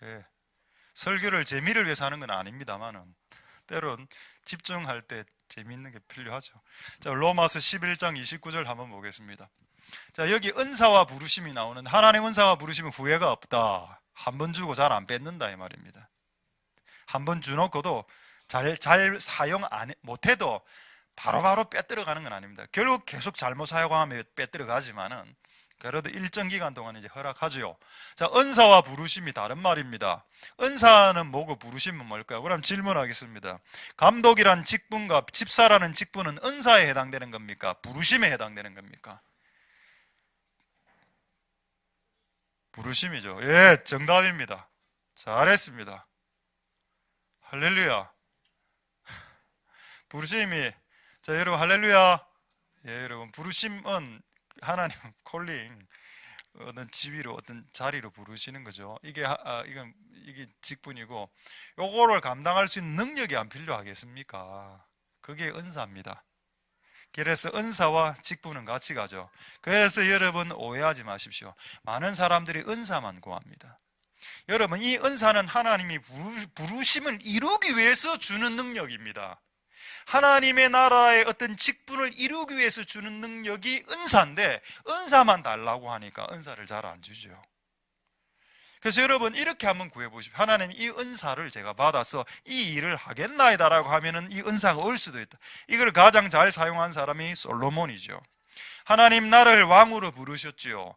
예, 설교를 재미를 위해서 하는 건 아닙니다만은 때론 집중할 때 재미있는 게 필요하죠. 자, 로마서 11장 29절 한번 보겠습니다. 자, 여기 은사와 부르심이 나오는, 하나님 은사와 부르심은 후회가 없다. 한 번 주고 잘 안 뺏는다 이 말입니다. 한 번 주놓고도 잘 사용 못해도 바로바로 빼들어 가는 건 아닙니다. 결국 계속 잘못 사용하면 빼들어 가지만은 그래도 일정 기간 동안 이제 허락하죠. 자, 은사와 부르심이 다른 말입니다. 은사는 뭐고 부르심은 뭘까요? 그럼 질문하겠습니다. 감독이란 직분과 집사라는 직분은 은사에 해당되는 겁니까? 부르심에 해당되는 겁니까? 부르심이죠. 예, 정답입니다. 잘했습니다. 할렐루야. 부르심이, 자, 여러분 할렐루야. 예, 여러분 부르심은 하나님 콜링, 어떤 지위로, 어떤 자리로 부르시는 거죠. 이게 직분이고, 요거를 감당할 수 있는 능력이 안 필요하겠습니까? 그게 은사입니다. 그래서 은사와 직분은 같이 가죠. 그래서 여러분 오해하지 마십시오. 많은 사람들이 은사만 구합니다. 여러분, 이 은사는 하나님이 부르심을 이루기 위해서 주는 능력입니다. 하나님의 나라의 어떤 직분을 이루기 위해서 주는 능력이 은사인데, 은사만 달라고 하니까 은사를 잘 안 주죠. 그래서 여러분, 이렇게 한번 구해보십시오. 하나님, 이 은사를 제가 받아서 이 일을 하겠나이다 라고 하면은 이 은사가 올 수도 있다. 이걸 가장 잘 사용한 사람이 솔로몬이죠. 하나님, 나를 왕으로 부르셨지요.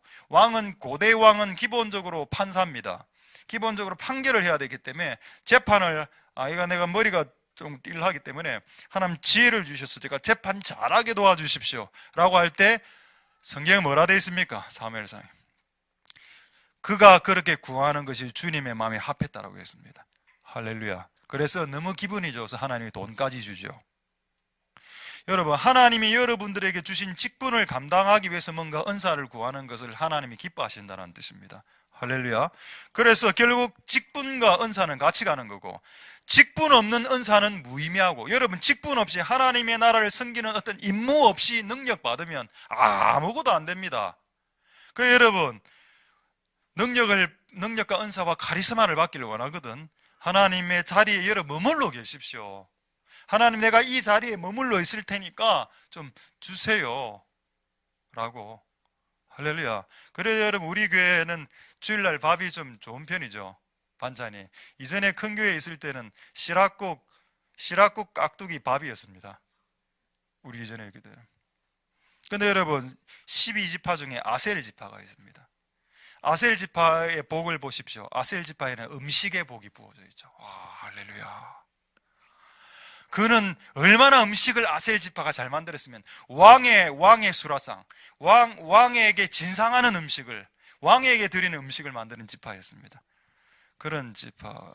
고대 왕은 기본적으로 판사입니다. 기본적으로 판결을 해야 되기 때문에 재판을, 이거 내가 머리가 좀 띨하기 때문에 하나님 지혜를 주셔서 제가 재판 잘하게 도와주십시오 라고 할 때 성경에 뭐라 되어 있습니까? 사무엘상에 그가 그렇게 구하는 것이 주님의 마음에 합했다라고 했습니다. 할렐루야. 그래서 너무 기분이 좋아서 하나님이 돈까지 주죠. 여러분, 하나님이 여러분들에게 주신 직분을 감당하기 위해서 뭔가 은사를 구하는 것을 하나님이 기뻐하신다는 뜻입니다. 할렐루야. 그래서 결국 직분과 은사는 같이 가는 거고, 직분 없는 은사는 무의미하고, 여러분, 직분 없이 하나님의 나라를 섬기는 어떤 임무 없이 능력 받으면 아무것도 안 됩니다. 여러분, 능력과 은사와 카리스마를 받기를 원하거든. 하나님의 자리에 여러분 머물러 계십시오. 하나님, 내가 이 자리에 머물러 있을 테니까 좀 주세요 라고. 할렐루야. 그래서 여러분, 우리 교회는 주일날 밥이 좀 좋은 편이죠. 반찬이. 이전에 큰 교회에 있을 때는 시락국 깍두기 밥이었습니다. 우리 이전에 있기 때문에. 근데 여러분, 12지파 중에 아셀지파가 있습니다. 아셀지파의 복을 보십시오. 아셀지파에는 음식의 복이 부어져 있죠. 와, 할렐루야. 그는 얼마나 음식을 아셀지파가 잘 만들었으면, 왕의 수라상, 왕에게 진상하는 음식을, 왕에게 드리는 음식을 만드는 지파였습니다. 그런 지파가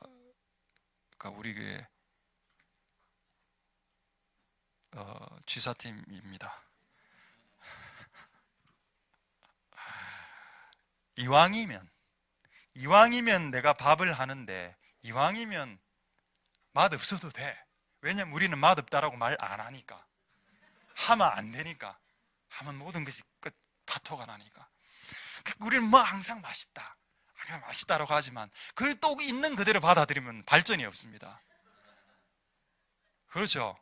우리 교회 취사팀입니다. 이왕이면 내가 밥을 하는데, 이왕이면 맛없어도 돼. 왜냐면 우리는 맛없다라고 말 안 하니까. 하면 안 되니까. 하면 모든 것이 파토가 나니까. 우리는 뭐 항상 맛있다라고 하지만 그걸 또 있는 그대로 받아들이면 발전이 없습니다. 그렇죠?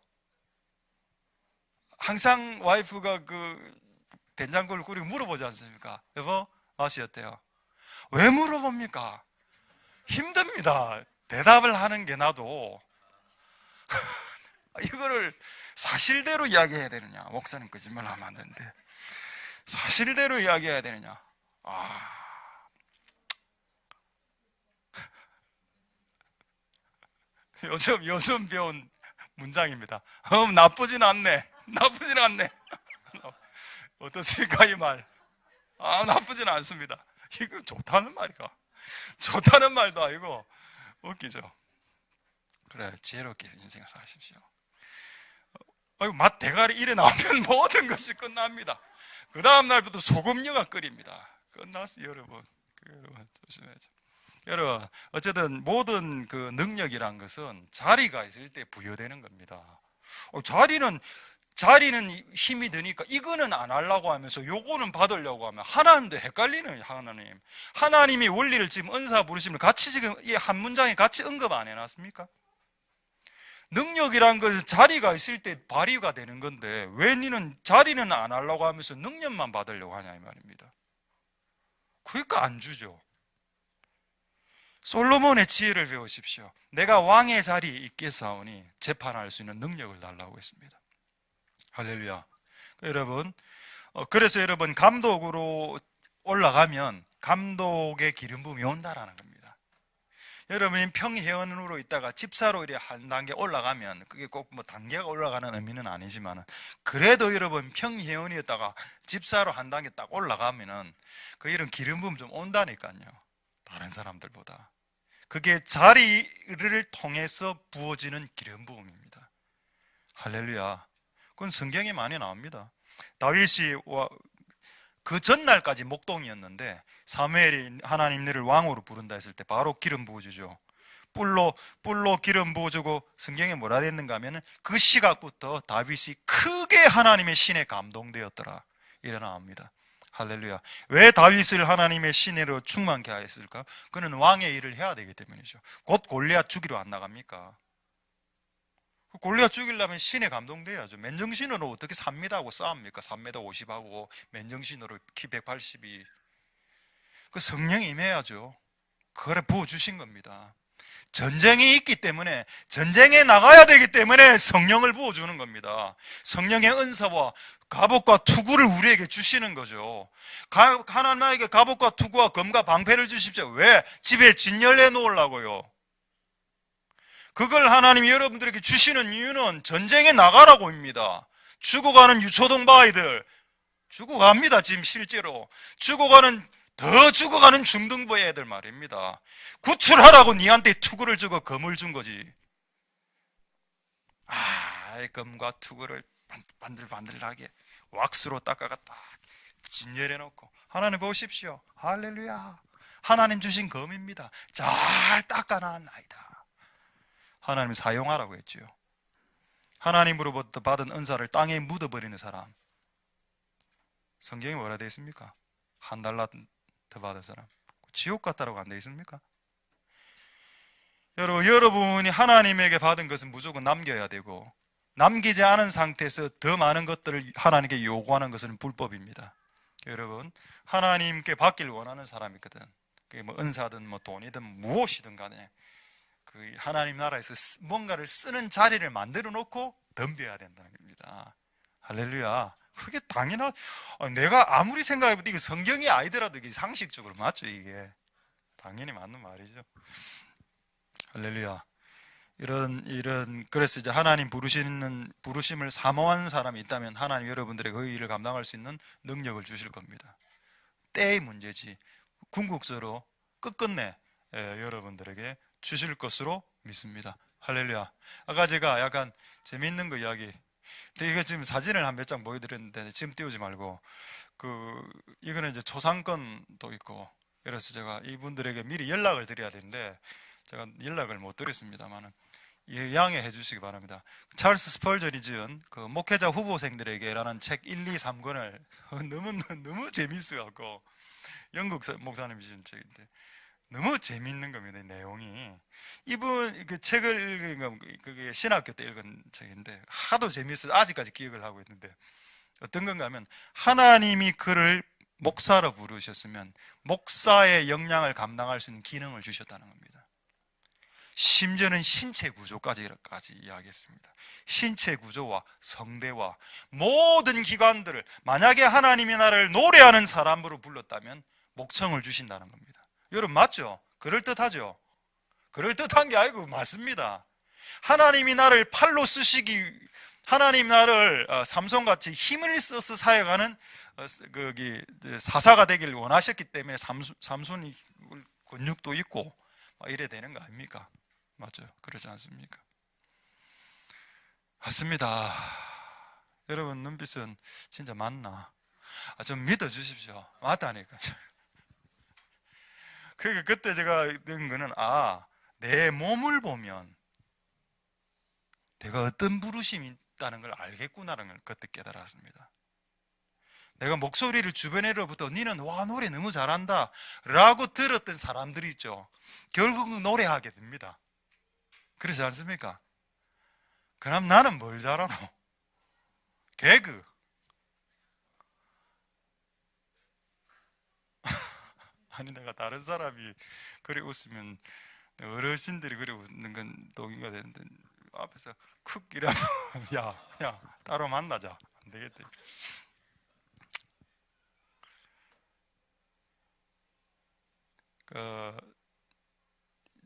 항상 와이프가 된장국을 끓이고 물어보지 않습니까? 여보, 맛이 어때요? 왜 물어봅니까? 힘듭니다. 대답을 하는 게 나도. 이거를 사실대로 이야기해야 되느냐? 목사님 거짓말 하면 안 되는데 사실대로 이야기해야 되느냐? 요즘 배운 문장입니다. 나쁘진 않네. 어떻습니까, 이 말? 나쁘진 않습니다. 이거 좋다는 말이가. 좋다는 말도 아니고 웃기죠. 그래, 지혜롭게 인생을 사십시오. 맛 대가리 이래 나오면 모든 것이 끝납니다. 그 다음 날부터 소금류가 끓입니다. 끝났어요, 여러분. 여러분 조심해야죠. 여러분, 어쨌든 모든 능력이란 것은 자리가 있을 때 부여되는 겁니다. 자리는 힘이 드니까 이거는 안 하려고 하면서 요거는 받으려고 하면 하나님도 헷갈리는. 하나님이 원리를 지금 은사 부르심을 같이 지금 이 한 문장에 같이 언급 안 해놨습니까? 능력이란 것은 자리가 있을 때 발휘가 되는 건데 왜 니는 자리는 안 하려고 하면서 능력만 받으려고 하냐 이 말입니다. 그러니까 안 주죠. 솔로몬의 지혜를 배우십시오. 내가 왕의 자리에 있겠사오니 재판할 수 있는 능력을 달라고 했습니다. 할렐루야. 여러분, 그래서 여러분, 감독으로 올라가면 감독의 기름 부음이 온다라는 겁니다. 여러분이 평회원으로 있다가 집사로 이렇게 한 단계 올라가면, 그게 꼭 뭐 단계가 올라가는 의미는 아니지만, 그래도 여러분 평회원이었다가 집사로 한 단계 딱 올라가면은 이런 기름 부음 좀 온다니까요. 다른 사람들보다. 그게 자리를 통해서 부어지는 기름 부음입니다. 할렐루야. 그건 성경에 많이 나옵니다. 다윗이 그 전날까지 목동이었는데 사무엘이 하나님 너를 왕으로 부른다 했을 때 바로 기름 부어주죠. 뿔로 기름 부어주고, 성경에 뭐라 됐는가 하면은 그 시각부터 다윗이 크게 하나님의 신에 감동되었더라 이래 나옵니다. 할렐루야. 왜 다윗을 하나님의 신으로 충만케 하였을까? 그는 왕의 일을 해야 되기 때문이죠. 곧 골리앗 죽이러 안 나갑니까? 골리앗 죽이려면 신에 감동돼야죠. 맨정신으로 어떻게 3m 하고 싸웁니까? 3m 50하고 맨정신으로 키 182. 그 성령이 임해야죠. 그래 부어주신 겁니다. 전쟁이 있기 때문에, 전쟁에 나가야 되기 때문에 성령을 부어주는 겁니다. 성령의 은사와 갑옷과 투구를 우리에게 주시는 거죠. 하나님에게 갑옷과 투구와 검과 방패를 주십시오. 왜? 집에 진열해 놓으려고요. 그걸 하나님이 여러분들에게 주시는 이유는 전쟁에 나가라고입니다. 죽어가는 유초동 바위들 죽어갑니다. 지금 실제로 더 죽어가는 중등부 애들 말입니다. 구출하라고 니한테 투구를 주고 검을 준 거지. 검과 투구를 반들반들하게 왁스로 닦아갔다 진열해 놓고, 하나님 보십시오. 할렐루야. 하나님 주신 검입니다. 잘 닦아놨나이다. 하나님 사용하라고 했지요. 하나님으로부터 받은 은사를 땅에 묻어버리는 사람, 성경이 뭐라 되어 있습니까? 한 달란트 받은 사람 지옥 같다라고 안 되어 있습니까? 여러분이 하나님에게 받은 것은 무조건 남겨야 되고, 남기지 않은 상태에서 더 많은 것들을 하나님께 요구하는 것은 불법입니다. 여러분, 하나님께 받길 원하는 사람이거든. 그게 뭐 은사든 뭐 돈이든 무엇이든 간에 그 하나님 나라에서 뭔가를 쓰는 자리를 만들어 놓고 덤벼야 된다는 겁니다. 할렐루야. 그게 내가 아무리 생각해봐도 이게 성경이 아니더라도 이게 상식적으로 맞죠. 이게 당연히 맞는 말이죠. 할렐루야. 그래서 이제 하나님 부르심을 사모하는 사람이 있다면 하나님 여러분들의 그 일을 감당할 수 있는 능력을 주실 겁니다. 때의 문제지 궁극적으로 끝끝내 여러분들에게 주실 것으로 믿습니다. 할렐루야. 아까 제가 약간 재미있는 거 이야기, 이거 지금 사진을 한 몇 장 보여드렸는데 지금 띄우지 말고, 이거는 이제 초상권도 있고, 그래서 제가 이분들에게 미리 연락을 드려야 되는데 제가 연락을 못 드렸습니다만은 양해해 주시기 바랍니다. 찰스 스펄전이 지은 그 목회자 후보생들에게라는 책 1, 2, 3권을 너무 재미있어갖고, 영국 목사님이 지은 책인데 너무 재미있는 겁니다. 내용이. 이분 그 책을 읽은, 그게 신학교 때 읽은 책인데 하도 재미있어서 아직까지 기억을 하고 있는데, 어떤 건가 하면 하나님이 그를 목사로 부르셨으면 목사의 역량을 감당할 수 있는 기능을 주셨다는 겁니다. 심지어는 신체 구조까지 이야기했습니다. 신체 구조와 성대와 모든 기관들을, 만약에 하나님이 나를 노래하는 사람으로 불렀다면 목청을 주신다는 겁니다. 여러분 맞죠? 그럴듯하죠? 그럴듯한 게 아니고 맞습니다. 하나님이 나를 팔로 쓰시기, 하나님 나를 삼손같이 힘을 써서 사역하는 사사가 되길 원하셨기 때문에 삼손이 근육도 있고 이래 되는 거 아닙니까? 맞죠? 그러지 않습니까? 맞습니다. 여러분 눈빛은 진짜 맞나? 좀 믿어주십시오. 맞다니까. 그때 제가 든 거는, 내 몸을 보면 내가 어떤 부르심이 있다는 걸 알겠구나라는 걸 그때 깨달았습니다. 내가 목소리를 주변으로부터 니는 노래 너무 잘한다 라고 들었던 사람들이 있죠. 결국은 노래하게 됩니다. 그렇지 않습니까? 그럼 나는 뭘 잘하노? 개그. 아니 내가 다른 사람이 그래 웃으면, 어르신들이 그래 웃는 건 동의가 되는데 앞에서 쿡 이러면 야 따로 만나자 안 되겠대.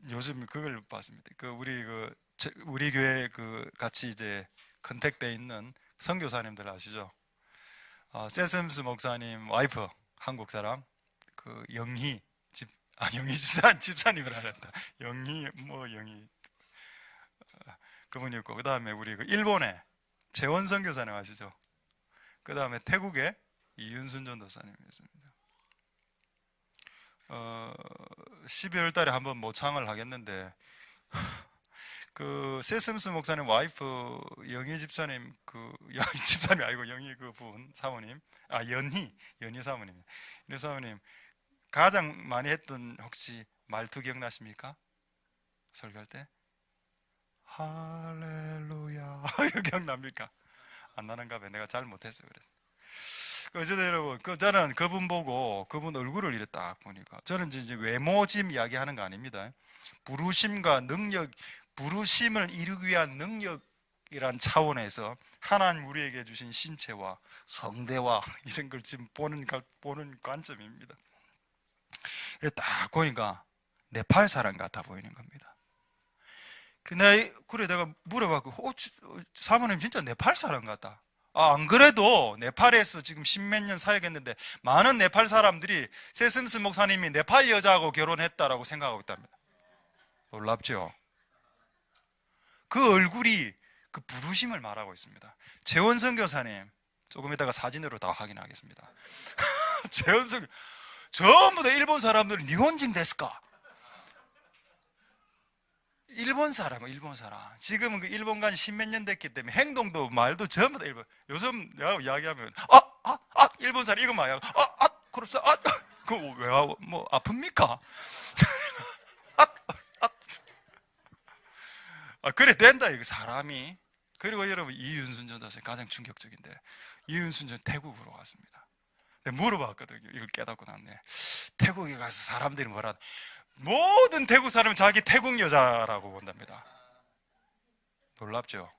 요즘 그걸 봤습니다. 우리 교회 같이 이제 컨택돼 있는 선교사님들 아시죠? 세슴스 목사님 와이프 한국 사람, 영희 집사님을 알았다. 영희 그분이 있고, 그 다음에 우리 일본의 재원 선교사님 아시죠? 그 다음에 태국의 이윤순 전도사님이었습니다. 12월 달에 한번 모창을 하겠는데 그 세슴스 목사님 와이프 영희 집사님, 그 영희 집사님이 아니고 영희 그 분 사모님, 아 연희 사모님, 연희 사모님 가장 많이 했던 혹시 말투 기억나십니까? 설교할 때 할렐루야 이거 기억납니까? 안 나는가 봐. 내가 잘 못해서 그래. 어쨌든 여러분, 저는 그분 보고 그분 얼굴을 이렇게 딱 보니까 저는 이제 외모짐 이야기하는 거 아닙니다. 부르심과 능력, 부르심을 이루기 위한 능력이란 차원에서 하나님 우리에게 주신 신체와 성대와 이런 걸 지금 보는 관점입니다. 그래 딱 보니까 네팔 사람 같아 보이는 겁니다. 그래 내가 물어봤고, 사모님 진짜 네팔 사람 같다. 안 그래도 네팔에서 지금 십몇 년 사역했는데 많은 네팔 사람들이 세슴스 목사님이 네팔 여자하고 결혼했다라고 생각하고 있답니다. 놀랍죠? 그 얼굴이 그 부르심을 말하고 있습니다. 재원성 교사님, 조금 이따가 사진으로 다 확인하겠습니다. 재원성, 전부 다 일본 사람들은 니혼진 데스까? 일본 사람. 지금은 그 일본 간 십몇 년 됐기 때문에 행동도 말도 전부 다 일본. 요즘 내가 이야기하면 일본 사람 이거 말이야. 그렇소. 그왜 뭐 아픕니까? 그래 된다 이거 사람이. 그리고 여러분 이윤순 전도사 가장 충격적인데 이윤순 전 태국으로 갔습니다. 내가 물어봤거든요. 이걸 깨닫고 났네. 태국에 가서 사람들이 뭐라 모든 태국 사람은 자기 태국 여자라고 본답니다. 놀랍죠?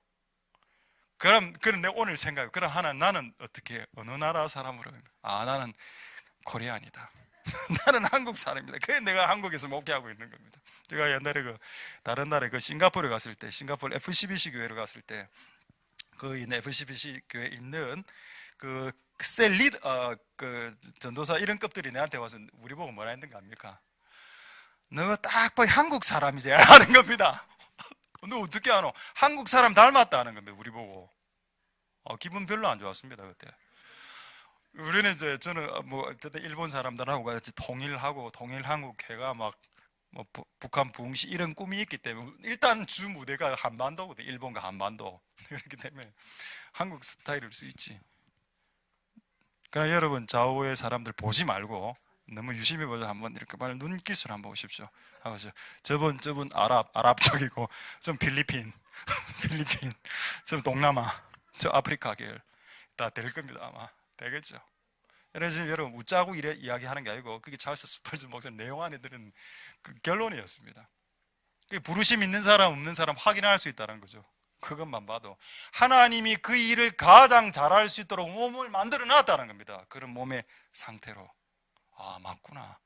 그럼 내가 오늘 생각해. 그럼 나는 어떻게 어느 나라 사람으로? 나는 코리안이다. 나는 한국 사람입니다. 그래 내가 한국에서 목회하고 있는 겁니다. 제가 옛날에 다른 나라에 싱가포르에 갔을 때, 싱가포르 FCBC 교회를 갔을 때, 그 있는 FCBC 교회에 있는 그 전도사 이런 급들이 내한테 와서 우리 보고 뭐라 했는 거 압니까? 너 딱 봐 한국 사람이지 하는 겁니다. 너 어떻게 아노? 한국 사람 닮았다 하는 겁니다. 우리 보고. 기분 별로 안 좋았습니다 그때. 우리는 이제 저는 뭐 어쨌든 일본 사람들하고 같이 통일 한국회가 막 뭐 북한 부흥시 이런 꿈이 있기 때문에 일단 주 무대가 한반도거든. 일본과 한반도. 그렇기 때문에 한국 스타일일 수 있지. 그러나 여러분 좌우의 사람들 보지 말고 너무 유심히 보자. 한번 이렇게 말 눈기술 한번 보십시오. 저분 아랍 쪽이고, 좀 필리핀, 좀 동남아, 저 아프리카 계열 다 될 겁니다. 아마 되겠죠. 그래서 여러분 웃자고 이야기하는 게 아니고 그게 찰스 스펄전 목사 내용 안에 들은 그 결론이었습니다. 부르심 있는 사람 없는 사람 확인할 수 있다는 거죠. 그것만 봐도 하나님이 그 일을 가장 잘할 수 있도록 몸을 만들어 놨다는 겁니다. 그런 몸의 상태로. 맞구나.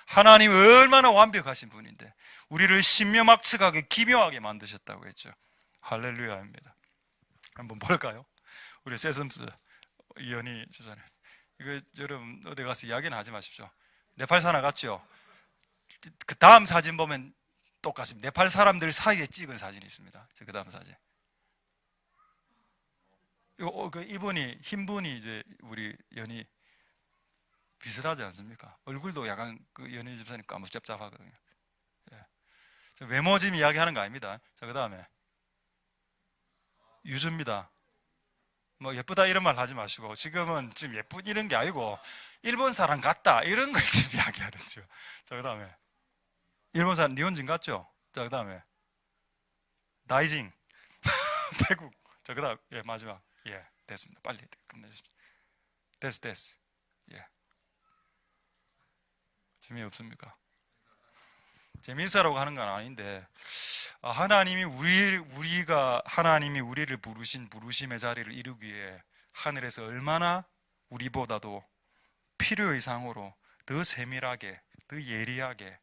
하나님 얼마나 완벽하신 분인데 우리를 신묘막측하게 기묘하게 만드셨다고 했죠. 할렐루야입니다. 한번 볼까요? 우리 세슴스 연희 저자님, 이거 여러분 어디 가서 이야기는 하지 마십시오. 네팔 사람 같죠? 그 다음 사진 보면 똑같습니다. 네팔 사람들 사이에 찍은 사진이 있습니다. 그 다음 사진. 이분이 흰 분이 이제 우리 연희 비슷하지 않습니까? 얼굴도 약간 그 연희 집사님 까무잡잡하거든요. 외모짐 이야기하는 거 아닙니다. 자, 그 다음에 유주입니다. 뭐 예쁘다 이런 말 하지 마시고 지금은 지금 예쁜 이런 게 아니고 일본 사람 같다 이런 걸 지금 이야기하든죠. 자, 그 다음에 일본 사람 니혼진 같죠? 자, 그 다음에 나이징 태국. 자, 그 다음 마지막. 됐습니다. 빨리 끝내주십시오. 됐어. 재미없습니까? 재미있으라고 하는 건 아닌데 하나님이 우리를 부르신 부르심의 자리를 이루기 위해 하늘에서 얼마나 우리보다도 필요 이상으로 더 세밀하게, 더 예리하게.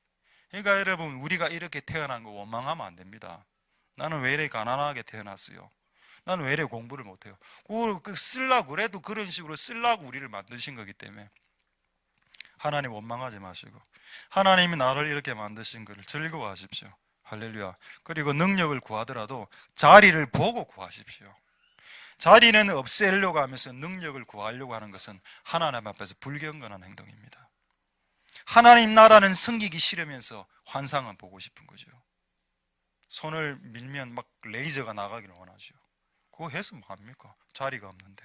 그러니까 여러분 우리가 이렇게 태어난 거 원망하면 안 됩니다. 나는 왜 이렇게 가난하게 태어났어요? 나는 왜 이렇게 공부를 못해요? 그걸 쓰려고 그래도 그런 식으로 쓰려고 우리를 만드신 거기 때문에 하나님 원망하지 마시고 하나님이 나를 이렇게 만드신 것을 즐거워하십시오. 할렐루야. 그리고 능력을 구하더라도 자리를 보고 구하십시오. 자리는 없애려고 하면서 능력을 구하려고 하는 것은 하나님 앞에서 불경건한 행동입니다. 하나님 나라는 섬기기 싫으면서 환상은 보고 싶은 거죠. 손을 밀면 막 레이저가 나가기를 원하죠. 그거 해서 뭐합니까? 자리가 없는데.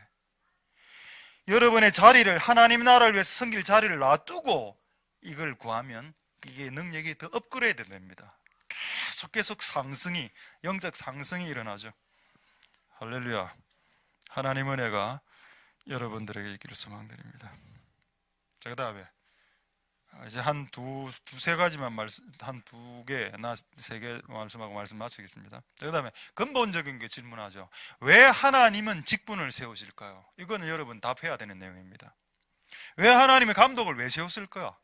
여러분의 자리를, 하나님 나라를 위해서 섬길 자리를 놔두고 이걸 구하면 이게 능력이 더 업그레이드 됩니다. 계속 상승이, 영적 상승이 일어나죠. 할렐루야. 하나님 은혜가 여러분들에게 있기를 소망드립니다. 자, 그 다음에 이제 한 두세 가지만 한 두 개, 나 세 개 말씀하고 말씀 마치겠습니다. 그 다음에 근본적인 게 질문하죠. 왜 하나님은 직분을 세우실까요? 이거는 여러분 답해야 되는 내용입니다. 왜 하나님의 감독을 왜 세웠을까?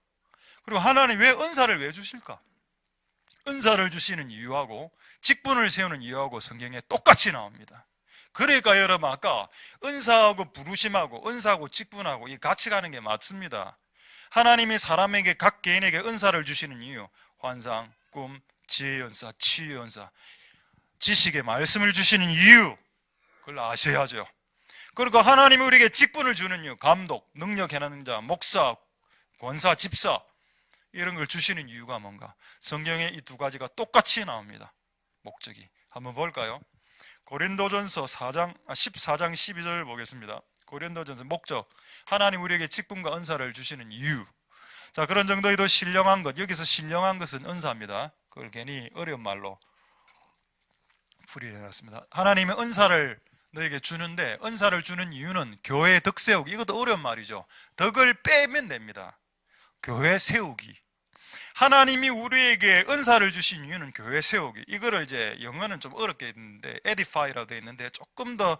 그리고 하나님 왜 은사를 왜 주실까? 은사를 주시는 이유하고 직분을 세우는 이유하고 성경에 똑같이 나옵니다. 그러니까 여러분 아까 은사하고 부르심하고 은사하고 직분하고 이 같이 가는 게 맞습니다. 하나님이 사람에게 각 개인에게 은사를 주시는 이유, 환상, 꿈, 지혜의 은사, 치유의 은사, 지식의 말씀을 주시는 이유, 그걸 아셔야죠. 그리고 하나님이 우리에게 직분을 주는 이유, 감독, 능력 해나는 자, 목사, 권사, 집사, 이런 걸 주시는 이유가 뭔가? 성경에 이 두 가지가 똑같이 나옵니다. 목적이. 한번 볼까요? 고린도전서 14장 12절을 보겠습니다. 고린도전서 목적, 하나님 우리에게 직분과 은사를 주시는 이유. 자, 그런 정도에도 신령한 것, 여기서 신령한 것은 은사입니다. 그걸 괜히 어려운 말로 풀이해놨습니다. 하나님의 은사를 너에게 주는데, 은사를 주는 이유는 교회 덕 세우기. 이것도 어려운 말이죠. 덕을 빼면 됩니다. 교회 세우기. 하나님이 우리에게 은사를 주신 이유는 교회 세우기. 이거를 이제 영어는 좀 어렵게 있는데 edify라고 되어 있는데 조금 더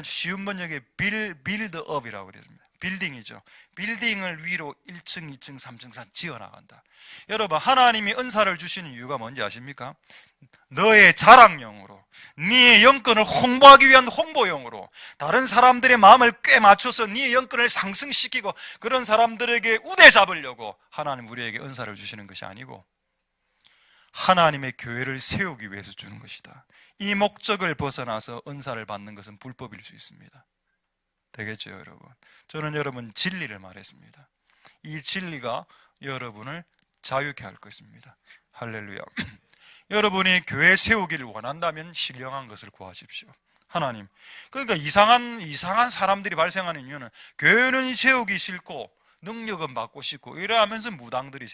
쉬운 번역에 build up이라고 되어 있습니다. 빌딩이죠. 빌딩을 위로 1층, 2층, 3층, 4층 지어나간다. 여러분, 하나님이 은사를 주시는 이유가 뭔지 아십니까? 너의 자랑용으로, 네 영권을 홍보하기 위한 홍보용으로, 다른 사람들의 마음을 꽤 맞춰서 네 영권을 상승시키고 그런 사람들에게 우대 잡으려고 하나님 우리에게 은사를 주시는 것이 아니고 하나님의 교회를 세우기 위해서 주는 것이다. 이 목적을 벗어나서 은사를 받는 것은 불법일 수 있습니다. 되겠죠, 여러분? 저는 여러분 진리를 말했습니다. 이 진리가 여러분을 자유케 할 것입니다. 할렐루야. 여러분이 교회 세우기를 원한다면 신령한 것을 구하십시오. 하나님. 그러니까 이상한 사람들이 발생하는 이유는 교회는 세우기 싫고 능력은 받고 싶고 이러하면서 무당들이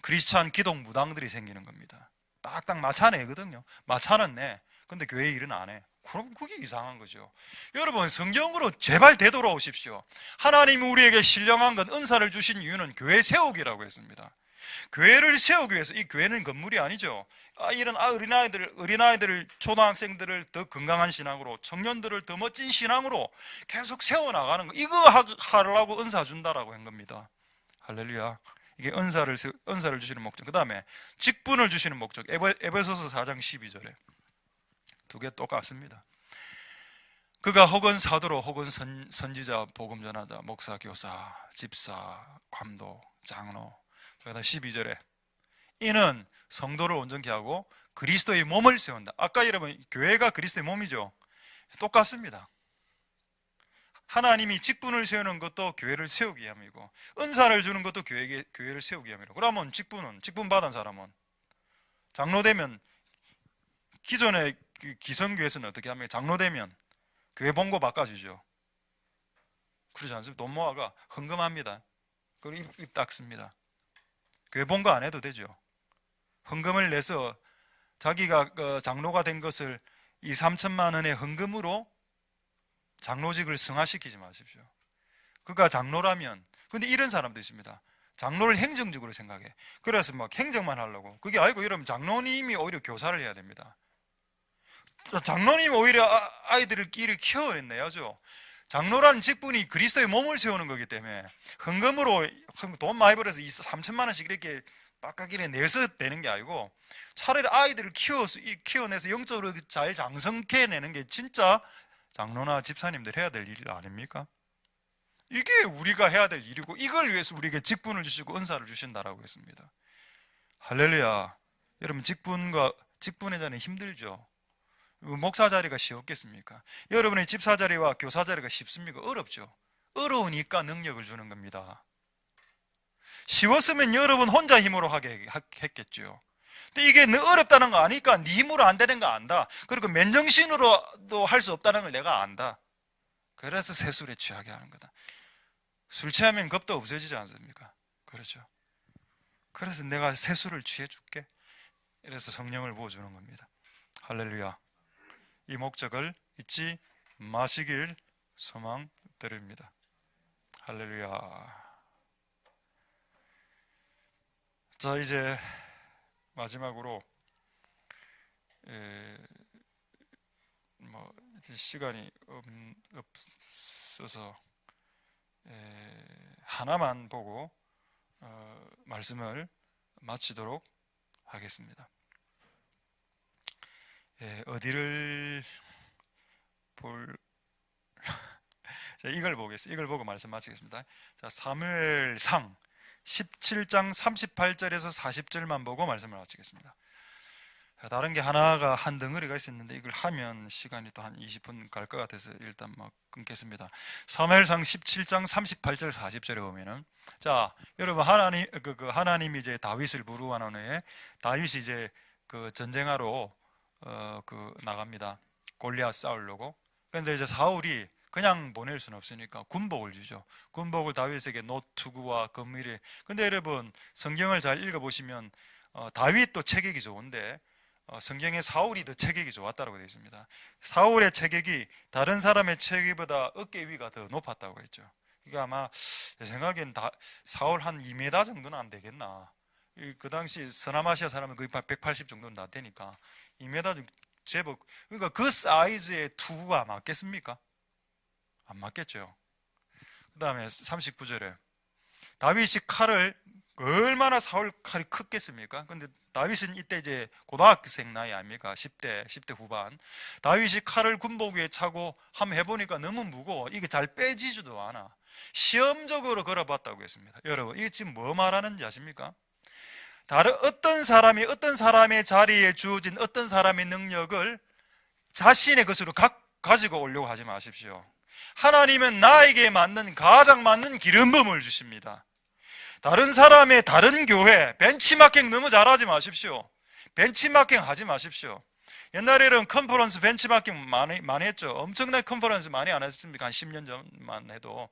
크리스찬 기독 무당들이 생기는 겁니다. 딱딱 마차내거든요. 마차는 내. 근데 교회 일은 안 해. 그럼 그게 이상한 거죠. 여러분, 성경으로 제발 되돌아오십시오. 하나님이 우리에게 신령한 것, 은사를 주신 이유는 교회 세우기라고 했습니다. 교회를 세우기 위해서. 이 교회는 건물이 아니죠. 이런 어린아이들을, 초등학생들을 더 건강한 신앙으로, 청년들을 더 멋진 신앙으로 계속 세워나가는 거. 이거 하려고 은사 준다라고 한 겁니다. 할렐루야. 이게 은사를 주시는 목적. 그 다음에 직분을 주시는 목적. 에베소서 4장 12절에 두 개 똑같습니다. 그가 혹은 사도로 혹은 선지자, 복음 전하자, 목사, 교사, 집사, 감독, 장로. 그다음 12절에 이는 성도를 온전케 하고 그리스도의 몸을 세운다. 아까 여러분 교회가 그리스도의 몸이죠. 똑같습니다. 하나님이 직분을 세우는 것도 교회를 세우기 위함이고 은사를 주는 것도 교회를 세우기 위함이고. 그러면 직분 받은 사람은 장로 되면, 기존의 기성교회에서는 어떻게 합니까? 장로 되면 교회 본고 바꿔주죠. 그러지 않습니까? 돈 모아가 헌금합니다. 그리고 입 닦습니다. 교회 본거 안 해도 되죠. 헌금을 내서 자기가 장로가 된 것을 2, 3천만 원의 헌금으로 장로직을 승화시키지 마십시오. 그가 장로라면, 근데 이런 사람도 있습니다. 장로를 행정직으로 생각해. 그래서 막 행정만 하려고. 그게 아니고 이러면 장로님이 오히려 교사를 해야 됩니다. 장로님이 오히려 아이들끼리 키워내야죠. 장로라는 직분이 그리스도의 몸을 세우는 거기 때문에 헌금으로 돈 많이 벌어서 3천만 원씩 이렇게 빡가기를 내서 되는 게 아니고 차라리 아이들을 키워내서 영적으로 잘 장성케 내는 게 진짜 장로나 집사님들 해야 될 일 아닙니까? 이게 우리가 해야 될 일이고 이걸 위해서 우리에게 직분을 주시고 은사를 주신다라고 했습니다. 할렐루야. 여러분 직분의 자리는 힘들죠. 목사 자리가 쉬웠겠습니까? 여러분의 집사 자리와 교사 자리가 쉽습니까? 어렵죠. 어려우니까 능력을 주는 겁니다. 쉬웠으면 여러분 혼자 힘으로 하게 했겠죠. 근데 이게 어렵다는 거 아니까 네 힘으로 안 되는 거 안다. 그리고 맨정신으로도 할 수 없다는 걸 내가 안다. 그래서 세술에 취하게 하는 거다. 술 취하면 겁도 없어지지 않습니까? 그렇죠. 그래서 내가 세술을 취해 줄게. 이래서 성령을 부어주는 겁니다. 할렐루야. 이 목적을 잊지 마시길 소망드립니다. 할렐루야. 자, 이제 마지막으로 이제 시간이 없어서 하나만 보고 말씀을 마치도록 하겠습니다. 어디를 자, 이걸 보겠습니다. 이걸 보고 말씀 마치겠습니다. 자, 사무엘상 17장 38절에서 40절만 보고 말씀을 마치겠습니다. 다른 게 하나가 한 덩어리가 있었는데 이걸 하면 시간이 또 한 20분 갈 것 같아서 일단 끊겠습니다. 사무엘상 17장 38절 40절에 보면은, 자, 여러분, 하나님이 이제 다윗을 부르는 후에 다윗이 이제 그 전쟁하러 나갑니다. 골리앗 싸우려고. 근데 이제 사울이 그냥 보낼 수는 없으니까 군복을 주죠. 군복을 다윗에게 노투구와 금밀이. 근데 여러분, 성경을 잘 읽어보시면 다윗도 체격이 좋은데 성경에 사울이 더 체격이 좋았다고 되어 있습니다. 사울의 체격이 다른 사람의 체격보다 어깨 위가 더 높았다고 했죠. 그러니까 아마 제 생각엔 사울 한 2m 정도는 안 되겠나. 그 당시 서남아시아 사람은 거의 180 정도는 다 되니까 2m 정도 제법. 그러니까 그 사이즈의 투구가 맞겠습니까? 안 맞겠죠. 그 다음에 39절에 다윗이 칼을, 얼마나 사울 칼이 컸겠습니까? 근데 다윗은 이때 이제 고등학생 나이 아닙니까? 10대 후반. 다윗이 칼을 군복 위에 차고 한번 해보니까 너무 무거워. 이게 잘 빼지지도 않아. 시험적으로 걸어봤다고 했습니다. 여러분, 이게 지금 뭐 말하는지 아십니까? 어떤 사람의 자리에 주어진 어떤 사람의 능력을 자신의 것으로 가지고 오려고 하지 마십시오. 하나님은 나에게 가장 맞는 기름 부음을 주십니다. 다른 사람의 다른 교회 벤치마킹 너무 잘하지 마십시오. 벤치마킹 하지 마십시오. 옛날에는 컨퍼런스 벤치마킹 많이 했죠. 엄청난 컨퍼런스 많이 안 했습니까? 한 10년 전만 해도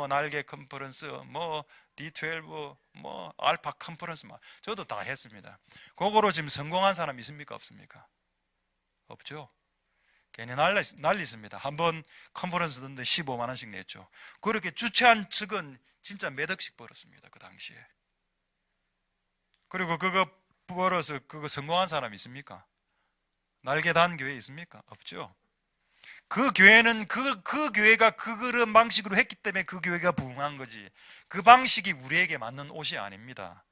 날개 컨퍼런스, D12, 알파 컨퍼런스, 저도 다 했습니다. 그거로 지금 성공한 사람 있습니까? 없습니까? 없죠. 괜히 난리습니다. 한번 컨퍼런스 듣는데 15만 원씩 냈죠. 그렇게 주최한 측은 진짜 몇 억씩 벌었습니다. 그 당시에. 그리고 그거 벌어서 그거 성공한 사람 있습니까? 날개단 교회 있습니까? 없죠. 그 교회는 그 교회가 그런 방식으로 했기 때문에 그 교회가 부흥한 거지, 그 방식이 우리에게 맞는 옷이 아닙니다.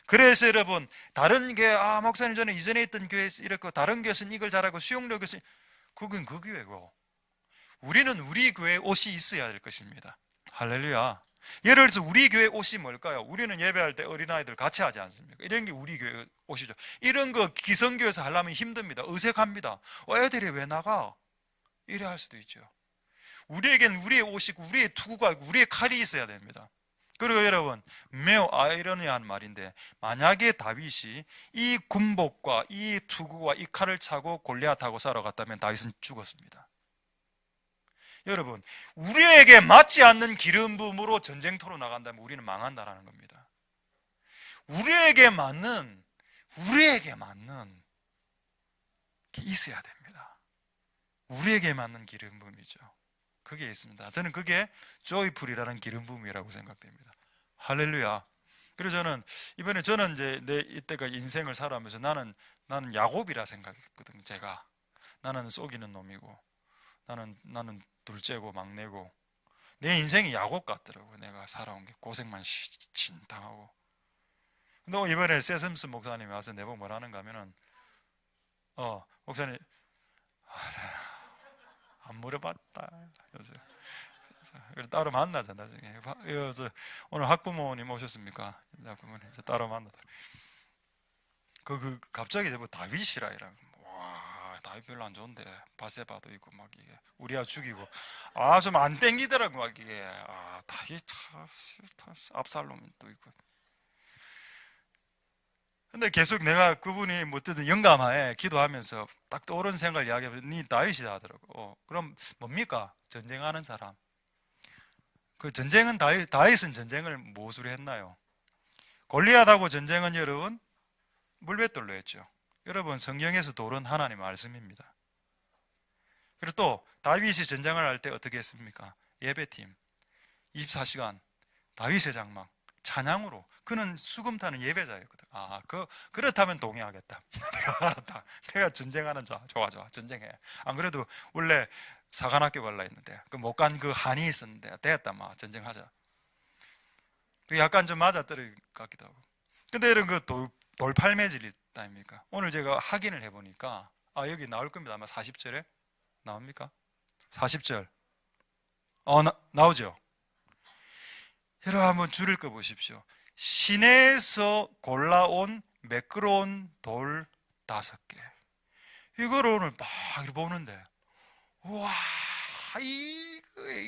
그래서 여러분, 다른 교회, 목사님 저는 이전에 있던 교회 이랬고 다른 교회에서는 이걸 잘하고 수용력 교회에서는, 그건 그 교회고, 우리는 우리 교회 옷이 있어야 될 것입니다. 할렐루야. 예를 들어서 우리 교회 옷이 뭘까요? 우리는 예배할 때 어린아이들 같이 하지 않습니까? 이런 게 우리 교회 옷이죠. 이런 거 기성교에서 하려면 힘듭니다. 어색합니다. 애들이 왜 나가? 이래 할 수도 있죠. 우리에겐 우리의 옷이고 우리의 투구가, 우리의 칼이 있어야 됩니다. 그리고 여러분, 매우 아이러니한 말인데, 만약에 다윗이 이 군복과 이 투구와 이 칼을 차고 골리앗하고 싸러 갔다면 다윗은 죽었습니다. 여러분, 우리에게 맞지 않는 기름 부음으로 전쟁터로 나간다면 우리는 망한다라는 겁니다. 우리에게 맞는 게 있어야 됩니다. 우리에게 맞는 기름 부음이죠. 그게 있습니다. 저는 그게 조이풀이라는 기름 부음이라고 생각됩니다. 할렐루야. 그래서 저는 이제 이때가 인생을 살아가면서 나는 야곱이라 생각했거든요. 나는 속이는 놈이고, 나는 둘째고 막내고, 내 인생이 야곱 같더라고요. 내가 살아온 게 고생만 당하고. 근데 이번에 세슴스 목사님이 와서 내보고 뭐라는가 하면은, 목사님, 안 물어봤다. 따로 만나자, 나중에. 오늘 학부모님 오셨습니까? 학부모님 따로 만나자. 갑자기 다윗이라 이러면, 와, 다윗 별로 안 좋은데, 바세바도 있고, 막 이게, 우리아 죽이고, 좀 안 땡기더라고, 막 이게. 다윗, 압살롬도 있고. 근데 계속 내가 그분이 뭐 어쨌든 영감하에 기도하면서 딱 떠오른 생각을 이야기하면 니 다윗이다 하더라고. 그럼 뭡니까? 전쟁하는 사람. 그 전쟁은 다윗은 전쟁을 무엇으로 했나요? 골리앗하고 전쟁은 여러분 물맷돌로 했죠. 여러분 성경에서 돌은 하나님 말씀입니다. 그리고 또 다윗이 전쟁을 할 때 어떻게 했습니까? 예배팀 24시간 다윗의 장막 찬양으로. 그는 수금 타는 예배자였거든. 그렇다면 동의하겠다. 내가 알았다. 내가 전쟁하는 자. 좋아 전쟁해. 안 그래도 원래 사관학교 갈라 했는데 그 못 간 그 한이 있었는데 되었다 막 전쟁하자. 약간 좀 맞아떨어질 것 같기도 하고. 근데 이런 그 돌팔매질이 있다 아닙니까? 오늘 제가 확인을 해보니까 여기 나올 겁니다. 아마 40절에 나옵니까? 40절 나오죠. 여러분 한번 줄을 꺼 보십시오. 시내에서 골라온 매끄러운 돌 5개. 이걸 오늘 막 보는데 우와,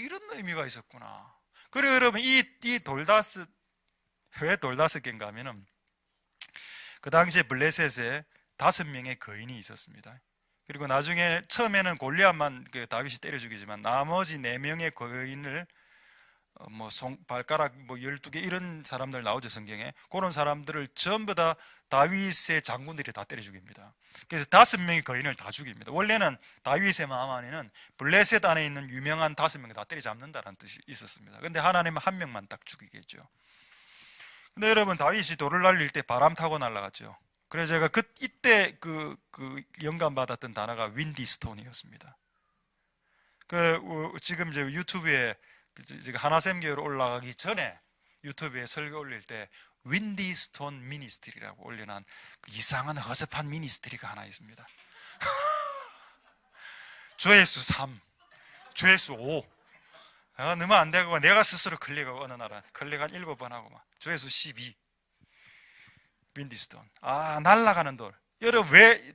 이런 의미가 있었구나. 그리고 여러분 이돌 5, 왜 돌 5개인가 하면은 그 당시에 블레셋에 5명의 거인이 있었습니다. 그리고 나중에 처음에는 골리앗만 다윗이 때려 죽이지만 나머지 4명의 거인을 발가락 12개 이런 사람들 나오죠 성경에. 그런 사람들을 전부 다 다윗의 장군들이 다 때려 죽입니다. 그래서 5명의 거인을 다 죽입니다. 원래는 다윗의 마음 안에는 블레셋 안에 있는 유명한 5명을 다 때려 잡는다는 뜻이 있었습니다. 근데 하나님은 1명만 딱 죽이겠죠. 근데 여러분 다윗이 돌을 날릴 때 바람 타고 날아갔죠. 그래서 제가 이때 그 영감 받았던 단어가 윈디스톤이었습니다. 지금 제 유튜브에 지금 하나샘교회로 올라가기 전에 유튜브에 설교 올릴 때 윈디스톤 미니스트리라고 올려놓은 그 이상한 허접한 미니스트리가 하나 있습니다. 조회수 3, 조회수 5. 넣으면 안 되고 내가 스스로 클릭하고 어느 날은 클릭 한 7번 하고 막 조회수 12. 윈디스톤. 날아가는 돌. 여러분 왜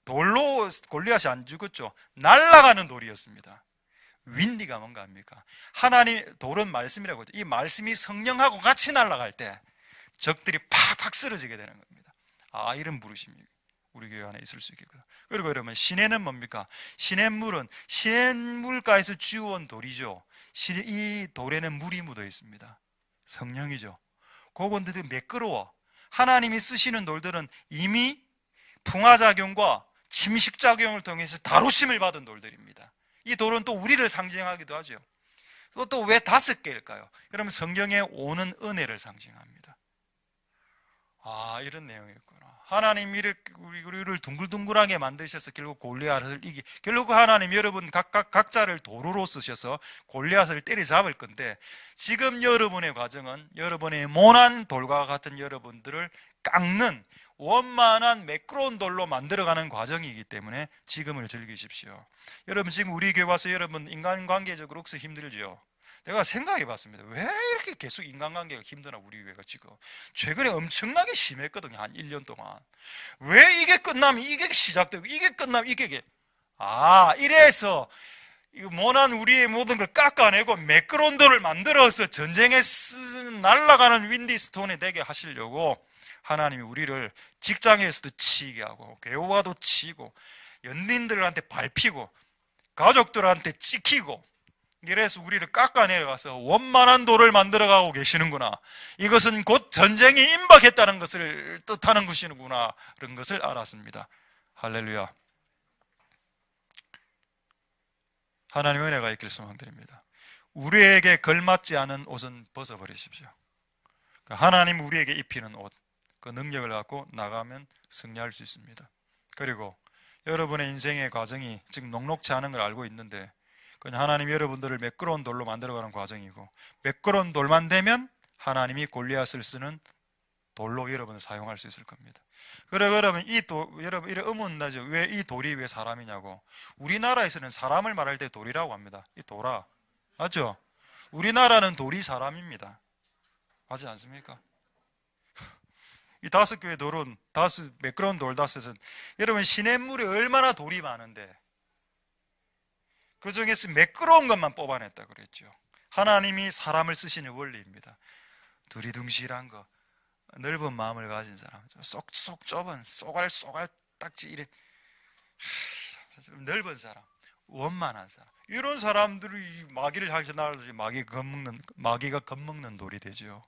돌로 골리앗이 안 죽었죠? 날아가는 돌이었습니다. 윈디가 뭔가 합니까? 하나님 돌은 말씀이라고 하죠. 이 말씀이 성령하고 같이 날아갈 때 적들이 팍팍 쓰러지게 되는 겁니다. 이런 부르심이 우리 교회 안에 있을 수 있겠구나. 그리고 여러분 시내는 뭡니까? 시냇물은 시냇물가에서 쥐어온 돌이죠. 이 돌에는 물이 묻어 있습니다. 성령이죠. 그건데도 매끄러워. 하나님이 쓰시는 돌들은 이미 풍화작용과 침식작용을 통해서 다루심을 받은 돌들입니다. 이 돌은 또 우리를 상징하기도 하죠. 또 왜 5개일까요? 여러분 성경에 오는 은혜를 상징합니다. 이런 내용이었구나. 하나님이 우리를 둥글둥글하게 만드셔서 결국 골리앗을 결국 하나님 여러분 각자를 도루로 쓰셔서 골리앗을 때려잡을 건데 지금 여러분의 과정은 여러분의 모난 돌과 같은 여러분들을 깎는 원만한 매끄러운 돌로 만들어가는 과정이기 때문에 지금을 즐기십시오. 여러분 지금 우리 교회 와서 여러분 인간관계적으로 혹시 힘들죠? 내가 생각해 봤습니다. 왜 이렇게 계속 인간관계가 힘드나 우리 교회가 지금 최근에 엄청나게 심했거든요. 한 1년 동안. 왜 이게 끝나면 이게 시작되고 이게 끝나면 이게 이래서 모난 우리의 모든 걸 깎아내고 매끄러운 돌을 만들어서 전쟁에 날아가는 윈디스톤이 되게 하시려고 하나님이 우리를 직장에서도 치게 하고 교회와도 치고 연인들한테 밟히고 가족들한테 찍히고 이래서 우리를 깎아내려가서 원만한 돌을 만들어가고 계시는구나. 이것은 곧 전쟁이 임박했다는 것을 뜻하는 것이구나. 그런 것을 알았습니다. 할렐루야. 하나님의 은혜가 있길 소망드립니다. 우리에게 걸맞지 않은 옷은 벗어버리십시오. 하나님 우리에게 입히는 옷, 그 능력을 갖고 나가면 승리할 수 있습니다. 그리고 여러분의 인생의 과정이 지금 녹록치 않은 걸 알고 있는데 그냥 하나님 여러분들을 매끄러운 돌로 만들어가는 과정이고 매끄러운 돌만 되면 하나님이 골리앗을 쓰는 돌로 여러분을 사용할 수 있을 겁니다. 그리고 여러분 여러분 이래 의문나죠. 왜 이 돌이 왜 사람이냐고. 우리나라에서는 사람을 말할 때 돌이라고 합니다. 이 돌아 맞죠? 우리나라는 돌이 사람입니다. 맞지 않습니까? 이 5개의 돌은 매끄러운 돌 5은 여러분 시냇물에 얼마나 돌이 많은데 그 중에서 매끄러운 것만 뽑아냈다 그랬죠. 하나님이 사람을 쓰시는 원리입니다. 두리둥실한 거 넓은 마음을 가진 사람, 쏙 좁은 쏘갈 딱지 이래 넓은 사람, 원만한 사람, 이런 사람들이 마귀를 향해서 날아들지 마귀가 겁먹는 돌이 되죠.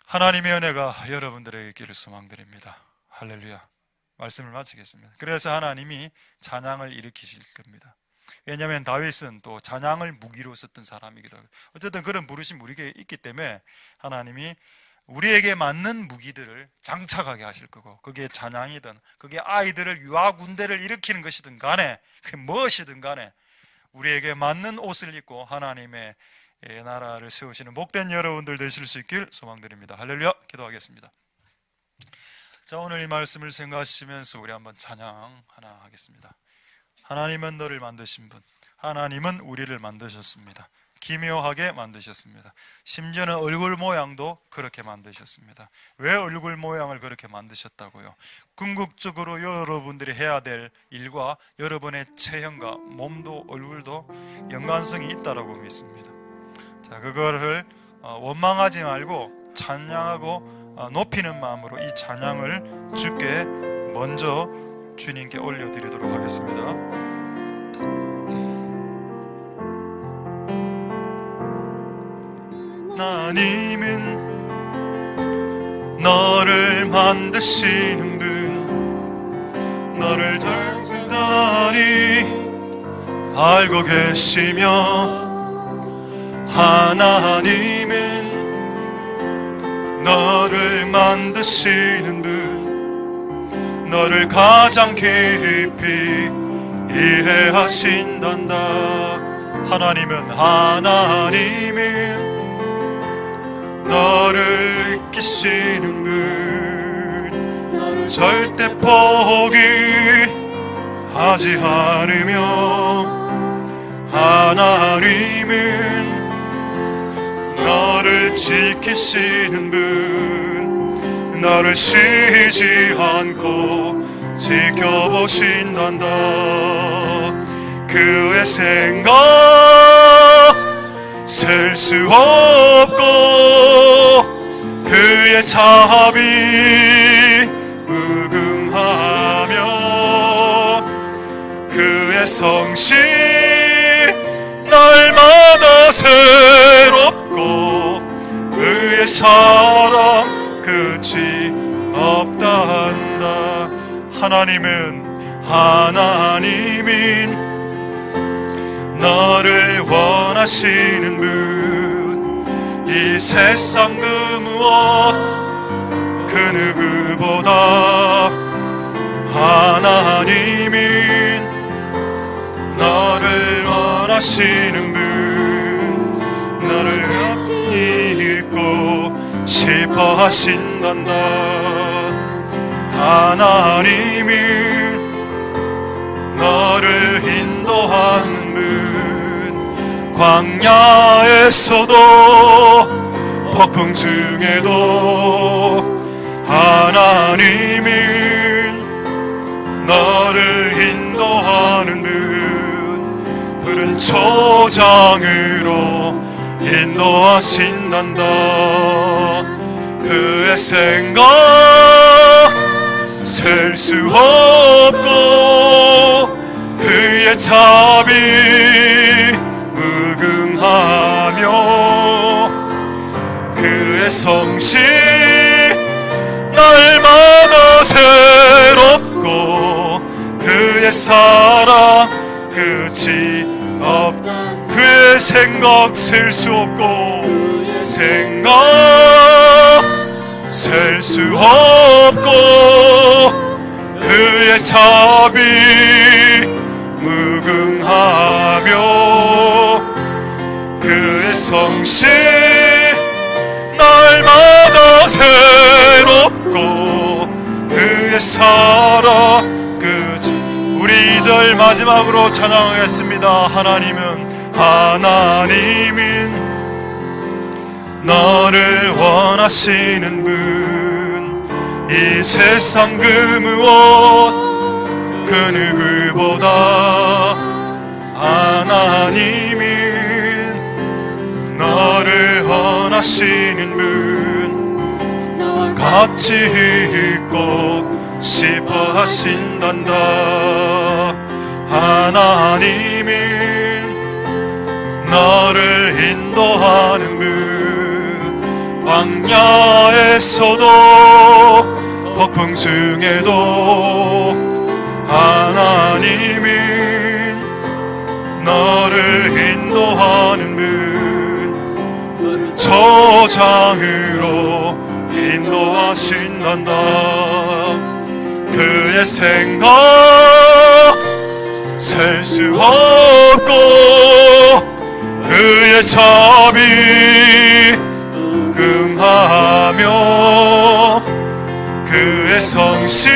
하나님의 은혜가 여러분들에게 있기를 소망드립니다. 할렐루야. 말씀을 마치겠습니다. 그래서 하나님이 찬양을 일으키실 겁니다. 왜냐하면 다윗은 또 찬양을 무기로 썼던 사람이기도 하고, 어쨌든 그런 부르심 우리에게 있기 때문에 하나님이 우리에게 맞는 무기들을 장착하게 하실 거고, 그게 찬양이든 그게 아이들을 유아 군대를 일으키는 것이든 간에, 그게 무엇이든 간에 우리에게 맞는 옷을 입고 하나님의 나라를 세우시는 복된 여러분들 되실 수 있길 소망드립니다. 할렐루야. 기도하겠습니다. 자, 오늘 이 말씀을 생각하시면서 우리 한번 찬양 하나 하겠습니다. 하나님은 너를 만드신 분, 하나님은 우리를 만드셨습니다. 기묘하게 만드셨습니다. 심지어는 얼굴 모양도 그렇게 만드셨습니다. 왜 얼굴 모양을 그렇게 만드셨다고요? 궁극적으로 여러분들이 해야 될 일과 여러분의 체형과 몸도 얼굴도 연관성이 있다고 믿습니다. 자, 그거를 원망하지 말고 찬양하고 높이는 마음으로 이 찬양을 주께 먼저 주님께 올려드리도록 하겠습니다. 하나님은 너를 만드시는 분, 너를 단단히 알고 계시며, 하나님은 너를 만드시는 분, 너를 가장 깊이 이해하신단다. 하나님은 너를 끼시는 분, 너를 절대 포기하지 않으며, 하나님은 너를 지키시는 분, 너를 쉬지 않고 지켜보신단다. 그의 생각 셀 수 없고, 그의 자비 무궁하며, 그의 성실 날마다 새롭고, 그의 사랑 끝이 없단다. 하나님은 너를 원하시는 분, 이 세상 그 무엇 그 누구보다 하나님은 너를 원하시는 분, 너를 잊고 싶어 하신단다. 하나님은 너를 인도하는 분, 광야에서도 폭풍 중에도 하나님은 너를 인도하는 분, 푸른 초장으로 인도하신단다. 그의 생각 셀 수 없고, 그의 자비 무궁하며, 그의 성실 날마다 새롭고, 그의 사랑 끝이 없다. 그의 생각 셀 수 없고, 생각 셀 수 없고, 그의 자비 무궁하며, 그의 성실 날마다 새롭고, 그의 사랑 끝이. 우리 2절 마지막으로 찬양하겠습니다. 하나님은 너를 원하시는 분, 이 세상 그 무엇 그 누구보다 하나님은 너를 원하시는 분, 같이 꼭 싶어 하신단다. 하나님이 너를 인도하는 그 광야에서도 폭풍 중에도 하나님이 너를 인도하는 그 저장으로 인도하신단다. 그의 생각 셀 수 없고 그의 자비 금하며 그의 성실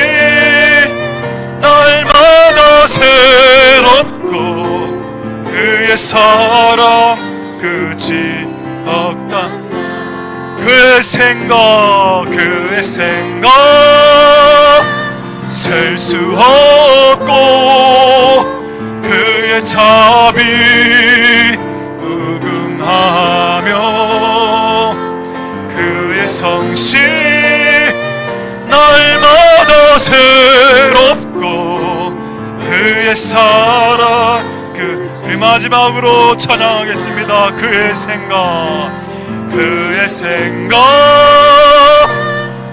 날마다 새롭고 그의 사랑 끝이 없다. 그의 생각 셀 수 없고 그의 자비 무궁하며 그의 성실 날마다 새롭고 그의 사랑 우리 마지막으로 찬양하겠습니다. 그의 생각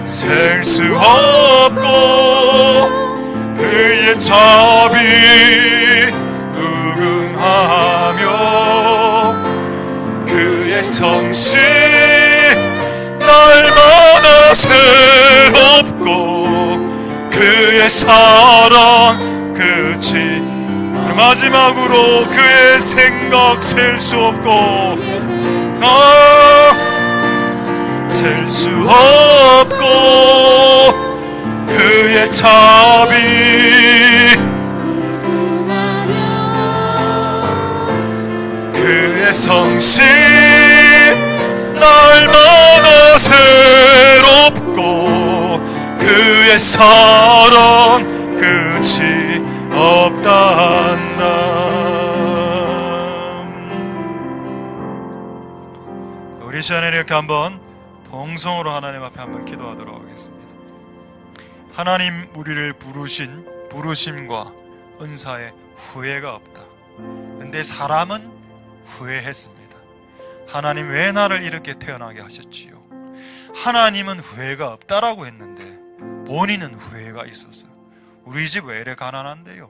셀 수 없고 그의 자비 무궁하며 그의 성실 날마다 새롭고 그의 사랑 끝이. 마지막으로 그의 생각 셀 수 없고 셀 수 없고 그의 자비 그의 성실 날마다 새롭고 그의 사랑 끝이 없단다. 우리 시간에 이렇게 한번 동성으로 하나님 앞에 한번 기도하도록 하겠습니다. 하나님, 우리를 부르심과 은사에 후회가 없다. 근데 사람은 후회했습니다. 하나님, 왜 나를 이렇게 태어나게 하셨지요? 하나님은 후회가 없다라고 했는데 본인은 후회가 있었어요. 우리 집 왜 이래 가난한데요?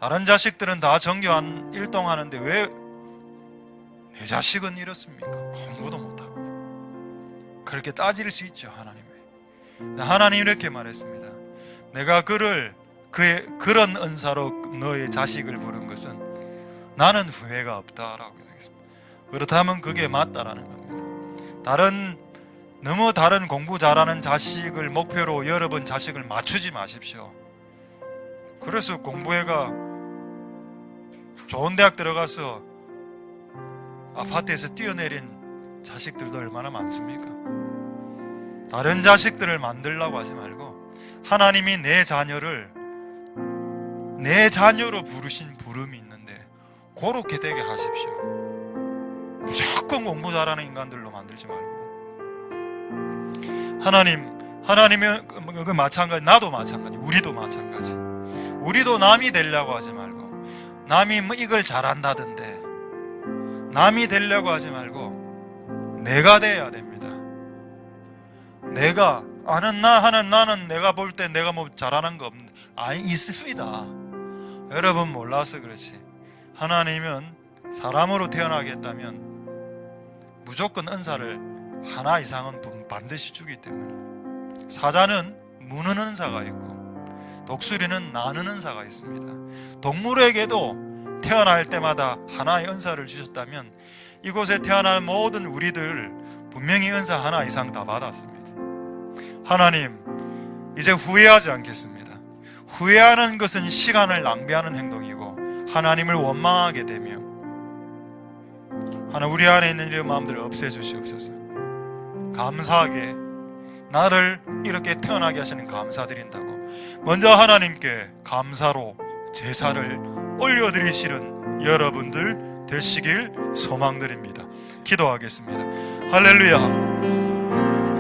다른 자식들은 다 전교 1등 하는데 왜 내 자식은 이렇습니까? 공부도 못하고. 그렇게 따질 수 있죠, 하나님이. 하나님 이렇게 말했습니다. 내가 그런 은사로 너의 자식을 부른 것은 나는 후회가 없다라고 얘기했습니다. 그렇다면 그게 맞다라는 겁니다. 너무 다른 공부 잘하는 자식을 목표로 여러분 자식을 맞추지 마십시오. 그래서 공부해가 좋은 대학 들어가서 아파트에서 뛰어내린 자식들도 얼마나 많습니까? 다른 자식들을 만들려고 하지 말고 하나님이 내 자녀로 부르신 부름이 있는데 그렇게 되게 하십시오. 무조건 공부 잘하는 인간들로 만들지 말고. 하나님은 그 마찬가지, 나도 마찬가지, 우리도 마찬가지. 우리도 남이 되려고 하지 말고, 남이 뭐 이걸 잘한다던데 남이 되려고 하지 말고 내가 돼야 됩니다. 나는 내가 볼 때 내가 뭐 잘하는 거 없는데 있습니다. 여러분 몰라서 그렇지. 하나님은 사람으로 태어나게 했다면 무조건 은사를 하나 이상은 반드시 주기 때문에. 사자는 무는 은사가 있고 독수리는 나는 은사가 있습니다. 동물에게도 태어날 때마다 하나의 은사를 주셨다면 이곳에 태어날 모든 우리들 분명히 은사 하나 이상 다 받았습니다. 하나님, 이제 후회하지 않겠습니다. 후회하는 것은 시간을 낭비하는 행동이고 하나님을 원망하게 되며 하나님, 우리 안에 있는 이런 마음들을 없애주시옵소서. 감사하게 나를 이렇게 태어나게 하시는 감사드린다고 먼저 하나님께 감사로 제사를 올려드리시는 여러분들 되시길 소망드립니다. 기도하겠습니다. 할렐루야.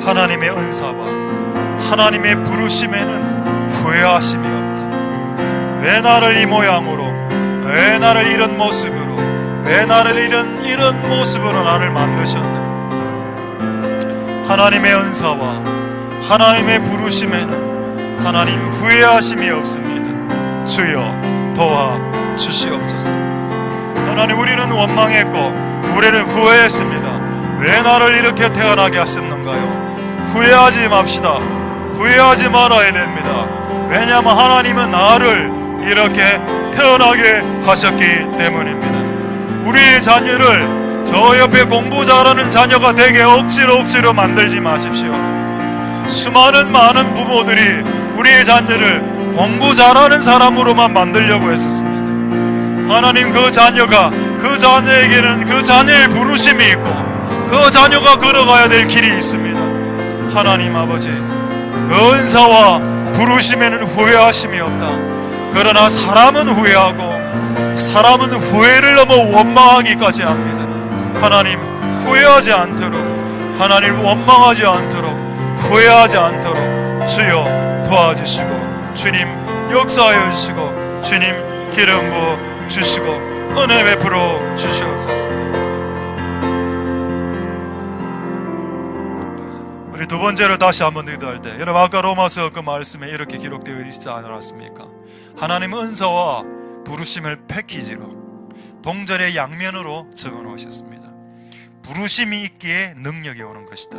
하나님의 은사와 하나님의 부르심에는 후회하심이 없다. 왜 나를 이 모양으로, 왜 나를 이런 모습으로, 왜 나를 이런 모습으로 나를 만드셨는가? 하나님의 은사와 하나님의 부르심에는 하나님 후회하심이 없습니다. 주여 도와주시옵소서. 하나님, 우리는 원망했고 우리는 후회했습니다. 왜 나를 이렇게 태어나게 하셨는가요? 후회하지 맙시다. 후회하지 말아야 됩니다. 왜냐하면 하나님은 나를 이렇게 태어나게 하셨기 때문입니다. 우리의 자녀를 저 옆에 공부 잘하는 자녀가 되게 억지로 만들지 마십시오. 수많은 많은 부모들이 우리의 자녀를 공부 잘하는 사람으로만 만들려고 했었습니다. 하나님, 그 자녀가, 그 자녀에게는 그 자녀의 부르심이 있고 그 자녀가 걸어가야 될 길이 있습니다. 하나님 아버지, 은사와 부르심에는 후회하심이 없다. 그러나 사람은 후회하고 사람은 후회를 넘어 원망하기까지 합니다. 하나님, 후회하지 않도록, 하나님 원망하지 않도록, 후회하지 않도록 주여 도와주시고, 주님 역사하여 주시고, 주님 기름 부어 주시고, 은혜 베풀어 주시옵소서. 우리 두 번째로 다시 한번 기도할 때, 여러분 아까 로마서 그 말씀에 이렇게 기록되어 있지 않았습니까? 하나님 은사와 부르심을 패키지로 동절의 양면으로 적어 놓으셨습니다. 부르심이 있기에 능력이 오는 것이다.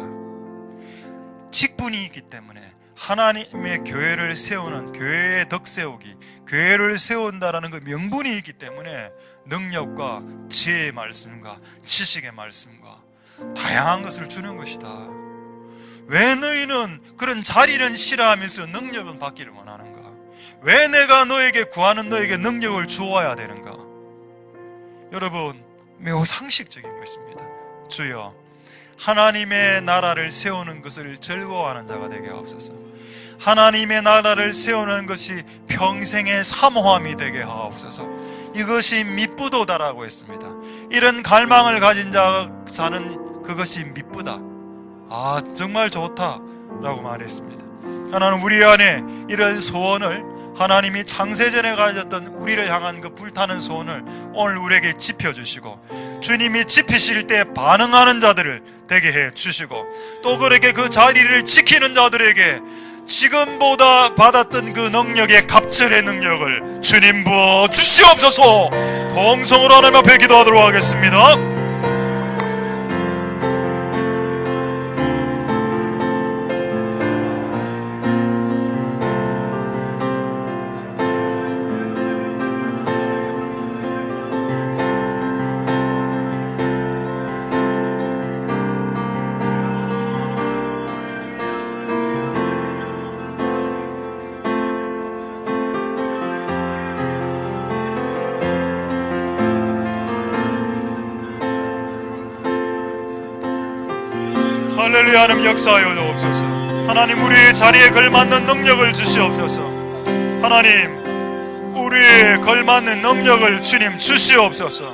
직분이 있기 때문에 하나님의 교회를 세우는, 교회의 덕세우기, 교회를 세운다라는 그 명분이 있기 때문에 능력과 지혜의 말씀과 지식의 말씀과 다양한 것을 주는 것이다. 왜 너희는 그런 자리는 싫어하면서 능력은 받기를 원하는가? 왜 내가 너에게 구하는 너에게 능력을 주어야 되는가? 여러분, 매우 상식적인 것입니다. 주여, 하나님의 나라를 세우는 것을 즐거워하는 자가 되게 하옵소서. 하나님의 나라를 세우는 것이 평생의 사모함이 되게 하옵소서. 이것이 미쁘도다라고 했습니다. 이런 갈망을 가진 자는 그것이 미쁘다. 아, 정말 좋다라고 말했습니다. 하나님, 우리 안에 이런 소원을, 하나님이 창세전에 가졌던 우리를 향한 그 불타는 소원을 오늘 우리에게 지펴주시고, 주님이 지피실 때 반응하는 자들을 되게 해주시고, 또 그렇게 그 자리를 지키는 자들에게 지금보다 받았던 그 능력의 갑절의 능력을 주님 부어 주시옵소서. 동성으로 하나님 앞에 기도하도록 하겠습니다. 할렐루야. 하나님 역사하여 주옵소서. 하나님, 우리의 자리에 걸맞는 능력을 주시옵소서. 하나님, 우리에 걸맞는 능력을 주님 주시옵소서.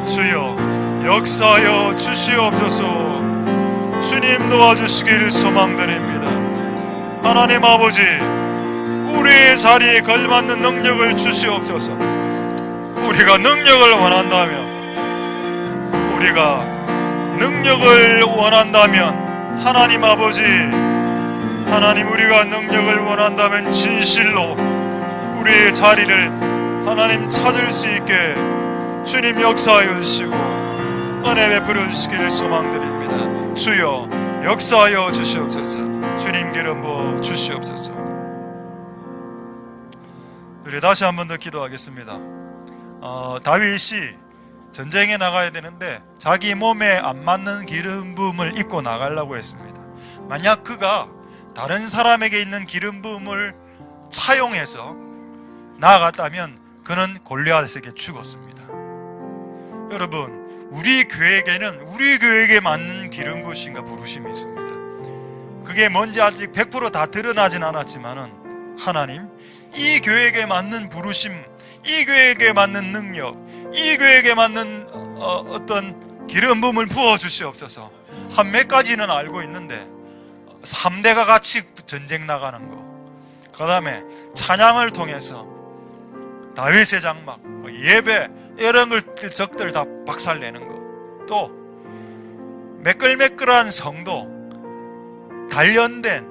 주여 역사하여 주시옵소서. 주님 도와주시길 소망드립니다. 하나님 아버지, 우리의 자리에 걸맞는 능력을 주시옵소서. 우리가 능력을 원한다면, 우리가 능력을 원한다면, 하나님 아버지, 하나님, 우리가 능력을 원한다면 진실로 우리의 자리를 하나님 찾을 수 있게 주님 역사하여 주시고 은혜 베풀어 주시기를 소망드립니다. 주여 역사하여 주시옵소서. 주님 기름 부어 주시옵소서. 우리 다시 한 번 더 기도하겠습니다. 다윗이 전쟁에 나가야 되는데 자기 몸에 안 맞는 기름 부음을 입고 나가려고 했습니다. 만약 그가 다른 사람에게 있는 기름 부음을 차용해서 나아갔다면 그는 골리앗에게 죽었습니다. 여러분, 우리 교회에게는 우리 교회에게 맞는 기름 부으심과 부르심이 있습니다. 그게 뭔지 아직 100% 다 드러나진 않았지만은 하나님, 이 교회에게 맞는 부르심, 이 교회에게 맞는 능력, 이 교회에게 맞는 어떤 기름 부음을 부어 주시옵소서. 한 몇 가지는 알고 있는데 3대가 같이 전쟁 나가는 거, 그 다음에 찬양을 통해서 다윗의 장막, 예배 이런 걸 적들 다 박살내는 거, 또 매끌매끌한 성도, 단련된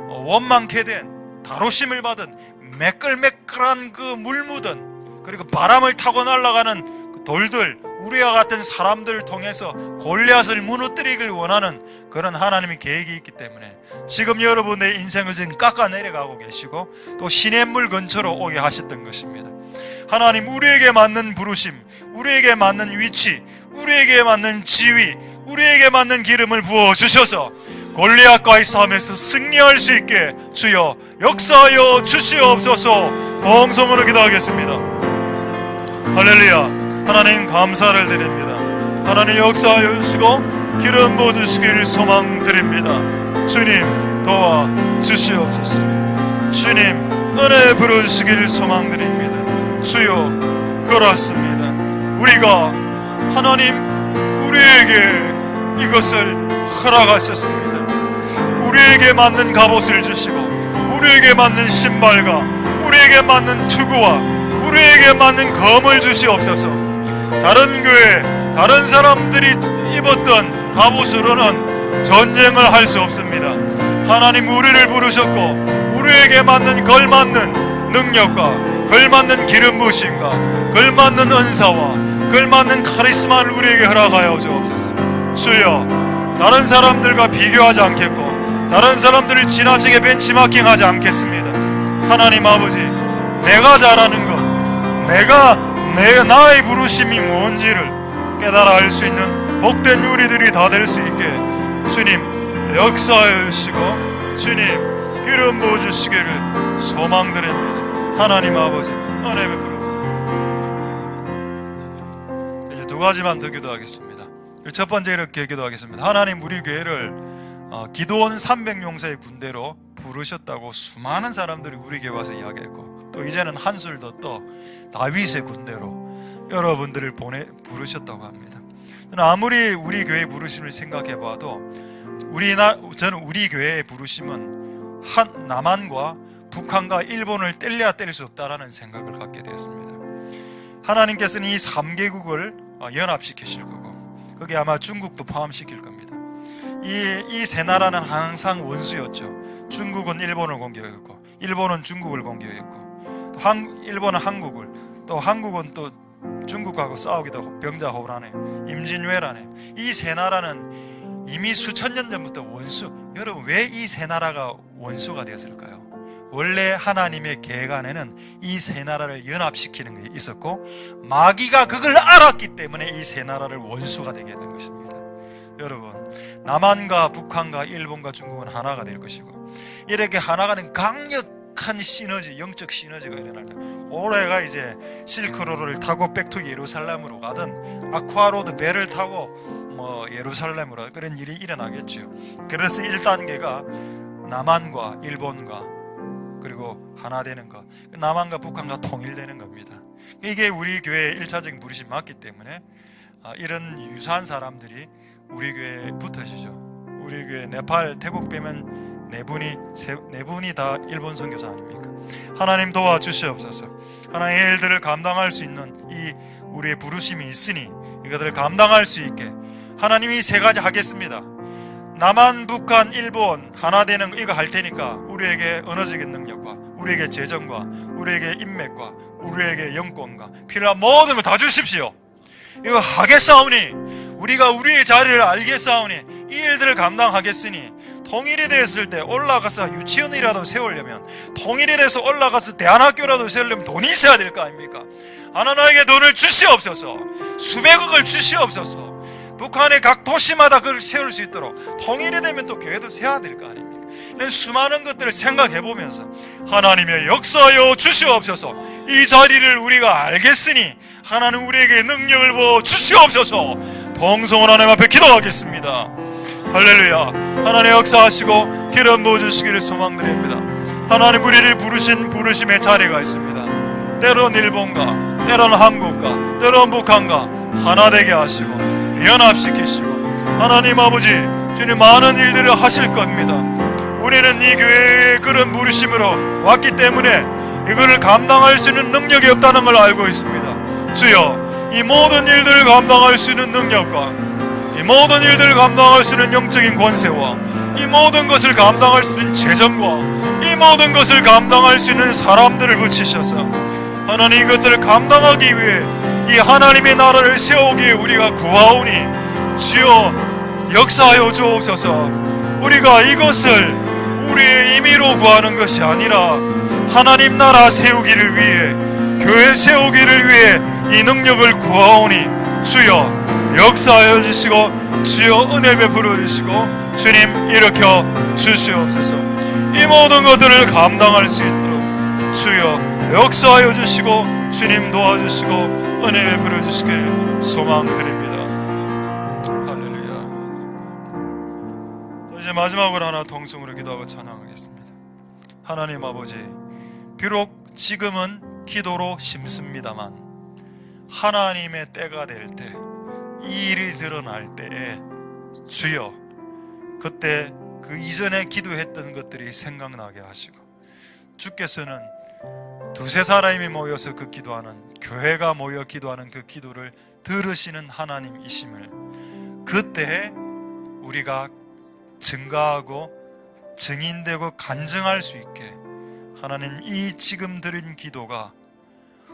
원망케 된 다루심을 받은 매끌매끌한 그 물 묻은, 그리고 바람을 타고 날아가는 그 돌들, 우리와 같은 사람들을 통해서 골리앗을 무너뜨리길 원하는 그런 하나님의 계획이 있기 때문에 지금 여러분의 인생을 지금 깎아내려가고 계시고 또 시냇물 근처로 오게 하셨던 것입니다. 하나님, 우리에게 맞는 부르심, 우리에게 맞는 위치, 우리에게 맞는 지위, 우리에게 맞는 기름을 부어주셔서 골리앗과의 싸움에서 승리할 수 있게 주여 역사하여 주시옵소서. 동성으로 기도하겠습니다. 할렐루야. 하나님 감사를 드립니다. 하나님 역사하여 주시고 기름 부어주시기를 소망드립니다. 주님 도와 주시옵소서. 주님 은혜 부어주시기를 소망드립니다. 주여 그렇습니다. 우리가 하나님 우리에게 이것을 허락하셨습니다. 우리에게 맞는 갑옷을 주시고 우리에게 맞는 신발과 우리에게 맞는 투구와 우리에게 맞는 검을 주시옵소서. 다른 교회, 다른 사람들이 입었던 갑옷으로는 전쟁을 할 수 없습니다. 하나님 우리를 부르셨고 우리에게 맞는 걸맞는 능력과 걸맞는 기름 부으심과 걸맞는 은사와 걸맞는 카리스마를 우리에게 허락하여 주옵소서. 주여 다른 사람들과 비교하지 않겠고 다른 사람들을 지나치게 벤치마킹하지 않겠습니다. 하나님 아버지, 내가 잘하는 것, 나의 부르심이 뭔지를 깨달아 알 수 있는 복된 우리들이 다 될 수 있게 주님 역사해 주시고 주님 기름 부어주시기를 소망드립니다. 하나님 아버지 은혜 베풀어 주시고 이제 두 가지만 더 기도하겠습니다. 첫 번째 이렇게 기도하겠습니다. 하나님, 우리 교회를 기도원 300용사의 군대로 부르셨다고 수많은 사람들이 우리 교회 와서 이야기했고 또 이제는 한술 더 떠 다윗의 군대로 여러분들을 부르셨다고 합니다. 아무리 우리 교회 부르심을 생각해봐도 저는 우리 교회의 부르심은 남한과 북한과 일본을 뗄래야 뗄 수 없다라는 생각을 갖게 되었습니다. 하나님께서는 이 3개국을 연합시키실 거고 그게 아마 중국도 포함시킬 겁니다. 이 세 나라는 항상 원수였죠. 중국은 일본을 공격했고 일본은 중국을 공격했고 일본은 한국을, 또 한국은 또 중국하고 싸우기도 병자호란해, 임진왜란해. 이 세 나라는 이미 수천 년 전부터 원수. 여러분, 왜 이 세 나라가 원수가 되었을까요? 원래 하나님의 계획 안에는 이 세 나라를 연합시키는 게 있었고 마귀가 그걸 알았기 때문에 이 세 나라를 원수가 되게 했던 것입니다. 여러분, 남한과 북한과 일본과 중국은 하나가 될 것이고 이렇게 하나가 된 강력한 시너지, 영적 시너지가 일어날 때 올해가 이제 실크로드를 타고 백투 예루살렘으로 가든 아쿠아로드 배를 타고 예루살렘으로 그런 일이 일어나겠죠. 그래서 1단계가 남한과 일본과 그리고 하나 되는 것, 남한과 북한과 통일되는 겁니다. 이게 우리 교회의 1차적인 부르심이 맞기 때문에 이런 유사한 사람들이 우리 교회에 붙으시죠. 우리 교회 네팔, 태국 빼면 네 분이 다 일본 선교사 아닙니까? 하나님 도와주시옵소서. 하나님의 일들을 감당할 수 있는 이 우리의 부르심이 있으니 이것들을 감당할 수 있게 하나님이 세 가지 하겠습니다. 남한, 북한, 일본 하나 되는 이거 할 테니까 우리에게 언어적인 능력과 우리에게 재정과 우리에게 인맥과 우리에게 영권과 필요한 모든 걸 다 주십시오. 이거 하겠사오니 우리가 우리의 자리를 알겠사오니 이 일들을 감당하겠으니 통일이 됐을 때 올라가서 유치원이라도 세우려면 통일이 돼서 올라가서 대안학교라도 세우려면 돈이 있어야 될 거 아닙니까? 하나님에게 돈을 주시옵소서. 수백억을 주시옵소서. 북한의 각 도시마다 그걸 세울 수 있도록 통일이 되면 또 교회도 세워야 될 거 아닙니까? 이런 수많은 것들을 생각해 보면서 하나님의 역사여 주시옵소서. 이 자리를 우리가 알겠으니 하나님 우리에게 능력을 부어 주시옵소서. 동성을 하나님 앞에 기도하겠습니다. 할렐루야. 하나님 역사하시고 기름 부어주시기를 소망드립니다. 하나님 우리를 부르신 부르심의 자리가 있습니다. 때론 일본과 때론 한국과 때론 북한과 하나 되게 하시고 연합시키시고 하나님 아버지 주님 많은 일들을 하실 겁니다. 우리는 이 교회에 그런 부르심으로 왔기 때문에 이거를 감당할 수 있는 능력이 없다는 걸 알고 있습니다. 주여, 이 모든 일들을 감당할 수 있는 능력과 이 모든 일들을 감당할 수 있는 영적인 권세와 이 모든 것을 감당할 수 있는 재정과 이 모든 것을 감당할 수 있는 사람들을 붙이셔서 하나님, 이것들을 감당하기 위해 이 하나님의 나라를 세우기 위해 우리가 구하오니 주여 역사하여 주옵소서. 우리가 이것을 우리의 임의로 구하는 것이 아니라 하나님 나라 세우기를 위해, 교회 세우기를 위해 이 능력을 구하오니 주여 역사하여 주시고 주여 은혜 베풀어 주시고 주님 일으켜 주시옵소서. 이 모든 것들을 감당할 수 있도록 주여 역사하여 주시고 주님 도와주시고 은혜 베풀어 주시길 소망드립니다. 할렐루야. 이제 마지막으로 하나 통성으로 기도하고 찬양하겠습니다. 하나님 아버지, 비록 지금은 기도로 심습니다만 하나님의 때가 될 때, 이 일이 드러날 때에 주여 그때 그 이전에 기도했던 것들이 생각나게 하시고, 주께서는 두세 사람이 모여서 그 기도하는, 교회가 모여 기도하는 그 기도를 들으시는 하나님이심을 그때 우리가 증가하고 증인되고 간증할 수 있게 하나님, 이 지금 드린 기도가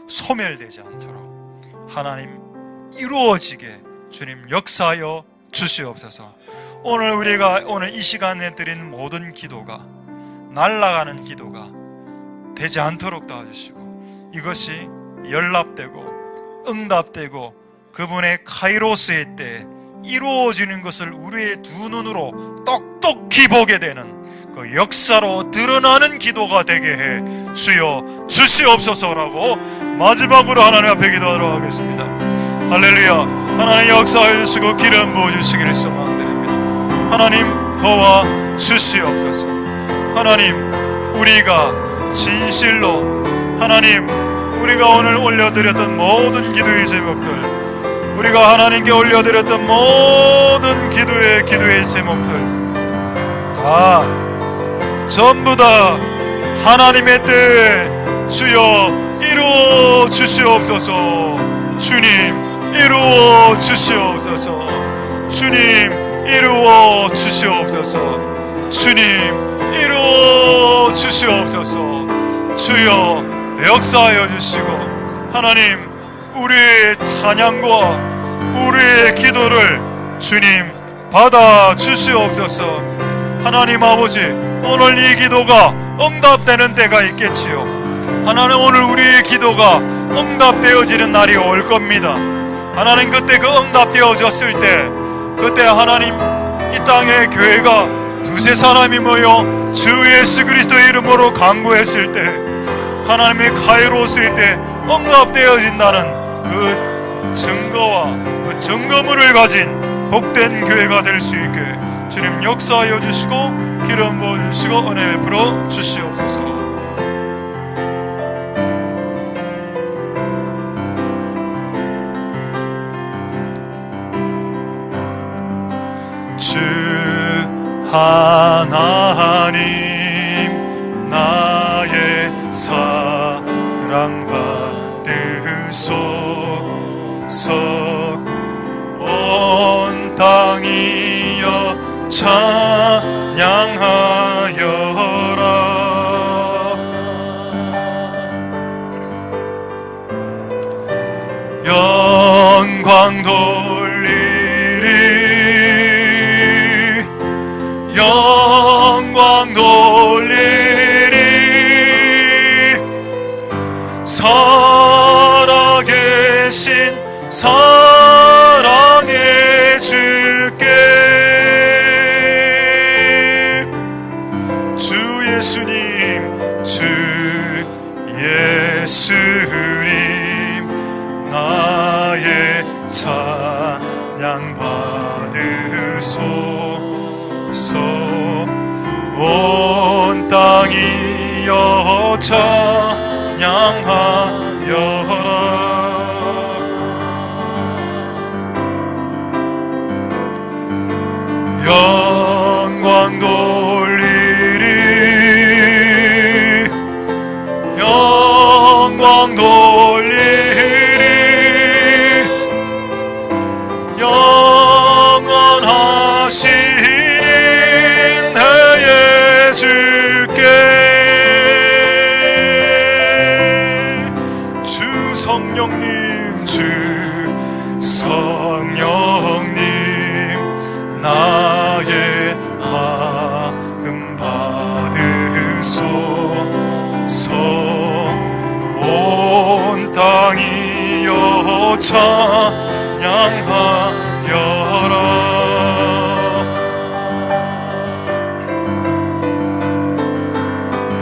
소멸되지 않도록 하나님 이루어지게 주님 역사하여 주시옵소서. 오늘 이 시간에 드린 모든 기도가 날아가는 기도가 되지 않도록 도와주시고, 이것이 연락되고 응답되고 그분의 카이로스의 때에 이루어지는 것을 우리의 두 눈으로 똑똑히 보게 되는 그 역사로 드러나는 기도가 되게 해 주여 주시옵소서라고 마지막으로 하나님 앞에 기도하도록 하겠습니다. 할렐루야. 하나님 역사해 주시고 기름 부어주시기를 소망드립니다. 하나님 도와 주시옵소서. 하나님, 우리가 진실로 하나님, 우리가 오늘 올려드렸던 모든 기도의 제목들, 우리가 하나님께 올려드렸던 모든 기도의 제목들 다 전부 다 하나님의 때에 주여 이루어 주시옵소서. 주님 이루어 주시옵소서. 주님 이루어 주시옵소서. 주님 이루어 주시옵소서. 주여 역사하여 주시고 하나님, 우리의 찬양과 우리의 기도를 주님 받아 주시옵소서. 하나님 아버지, 오늘 이 기도가 응답되는 때가 있겠지요. 하나님, 오늘 우리의 기도가 응답되어지는 날이 올 겁니다. 하나님, 그때 그 응답되어졌을 때, 그때 하나님, 이 땅에 교회가 두세 사람이 모여 주 예수 그리스도의 이름으로 간구했을 때, 하나님의 카이로스의 때 응답되어진다는 그 증거와 그 증거물을 가진 복된 교회가 될 수 있게 주님 역사하여 주시고 기름 부어주시고 은혜 베풀어 주시옵소서. 주 하나님, 나의 사랑받으소서. 온 땅이여 찬양하여라. 영광 돌리리, 영광 돌리리. 살아계신 사랑의 주께, 주 예수님, 주 예수님, 나의 찬양 받으소서. 온 땅이여 찬양하여라. 영광 돌리리, 주 성령님 나의 마음 받으소서. 온 땅이여 찬양하여라.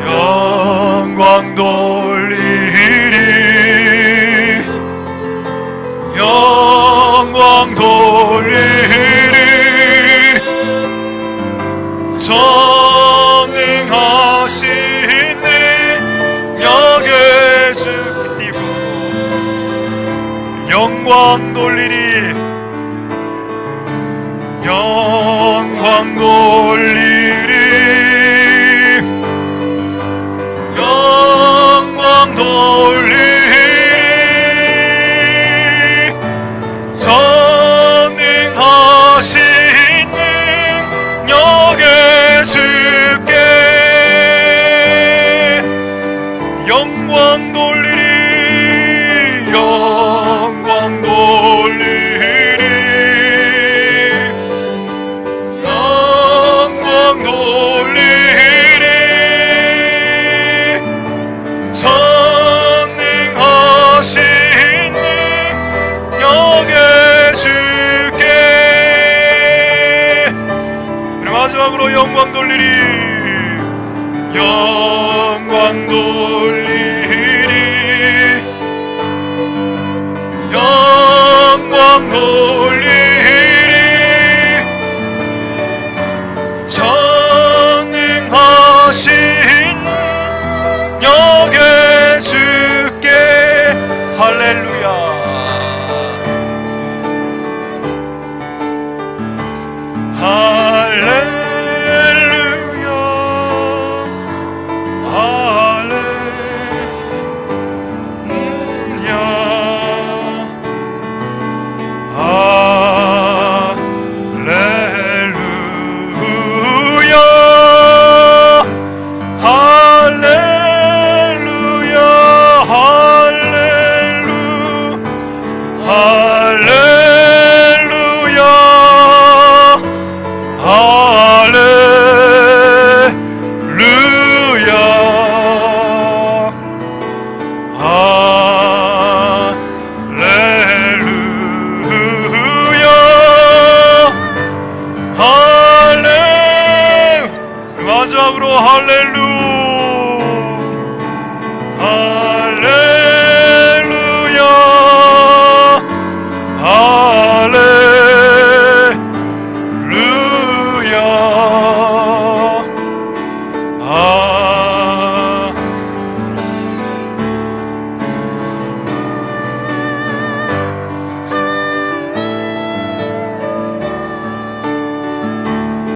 영광 돌리리, 영광 돌리리. 전능하신 능력의 주 뛰고 영광 돌리리, 영광 돌리리, 영광 돌리리. 전능하신 능력의 주께 영광 돌리리, 영광 돌리리, 영광 돌리리. 전능하신 능력의 주께. 그리고 마지막으로 영광 돌리리, 영광 돌리리, 영광 돌리리.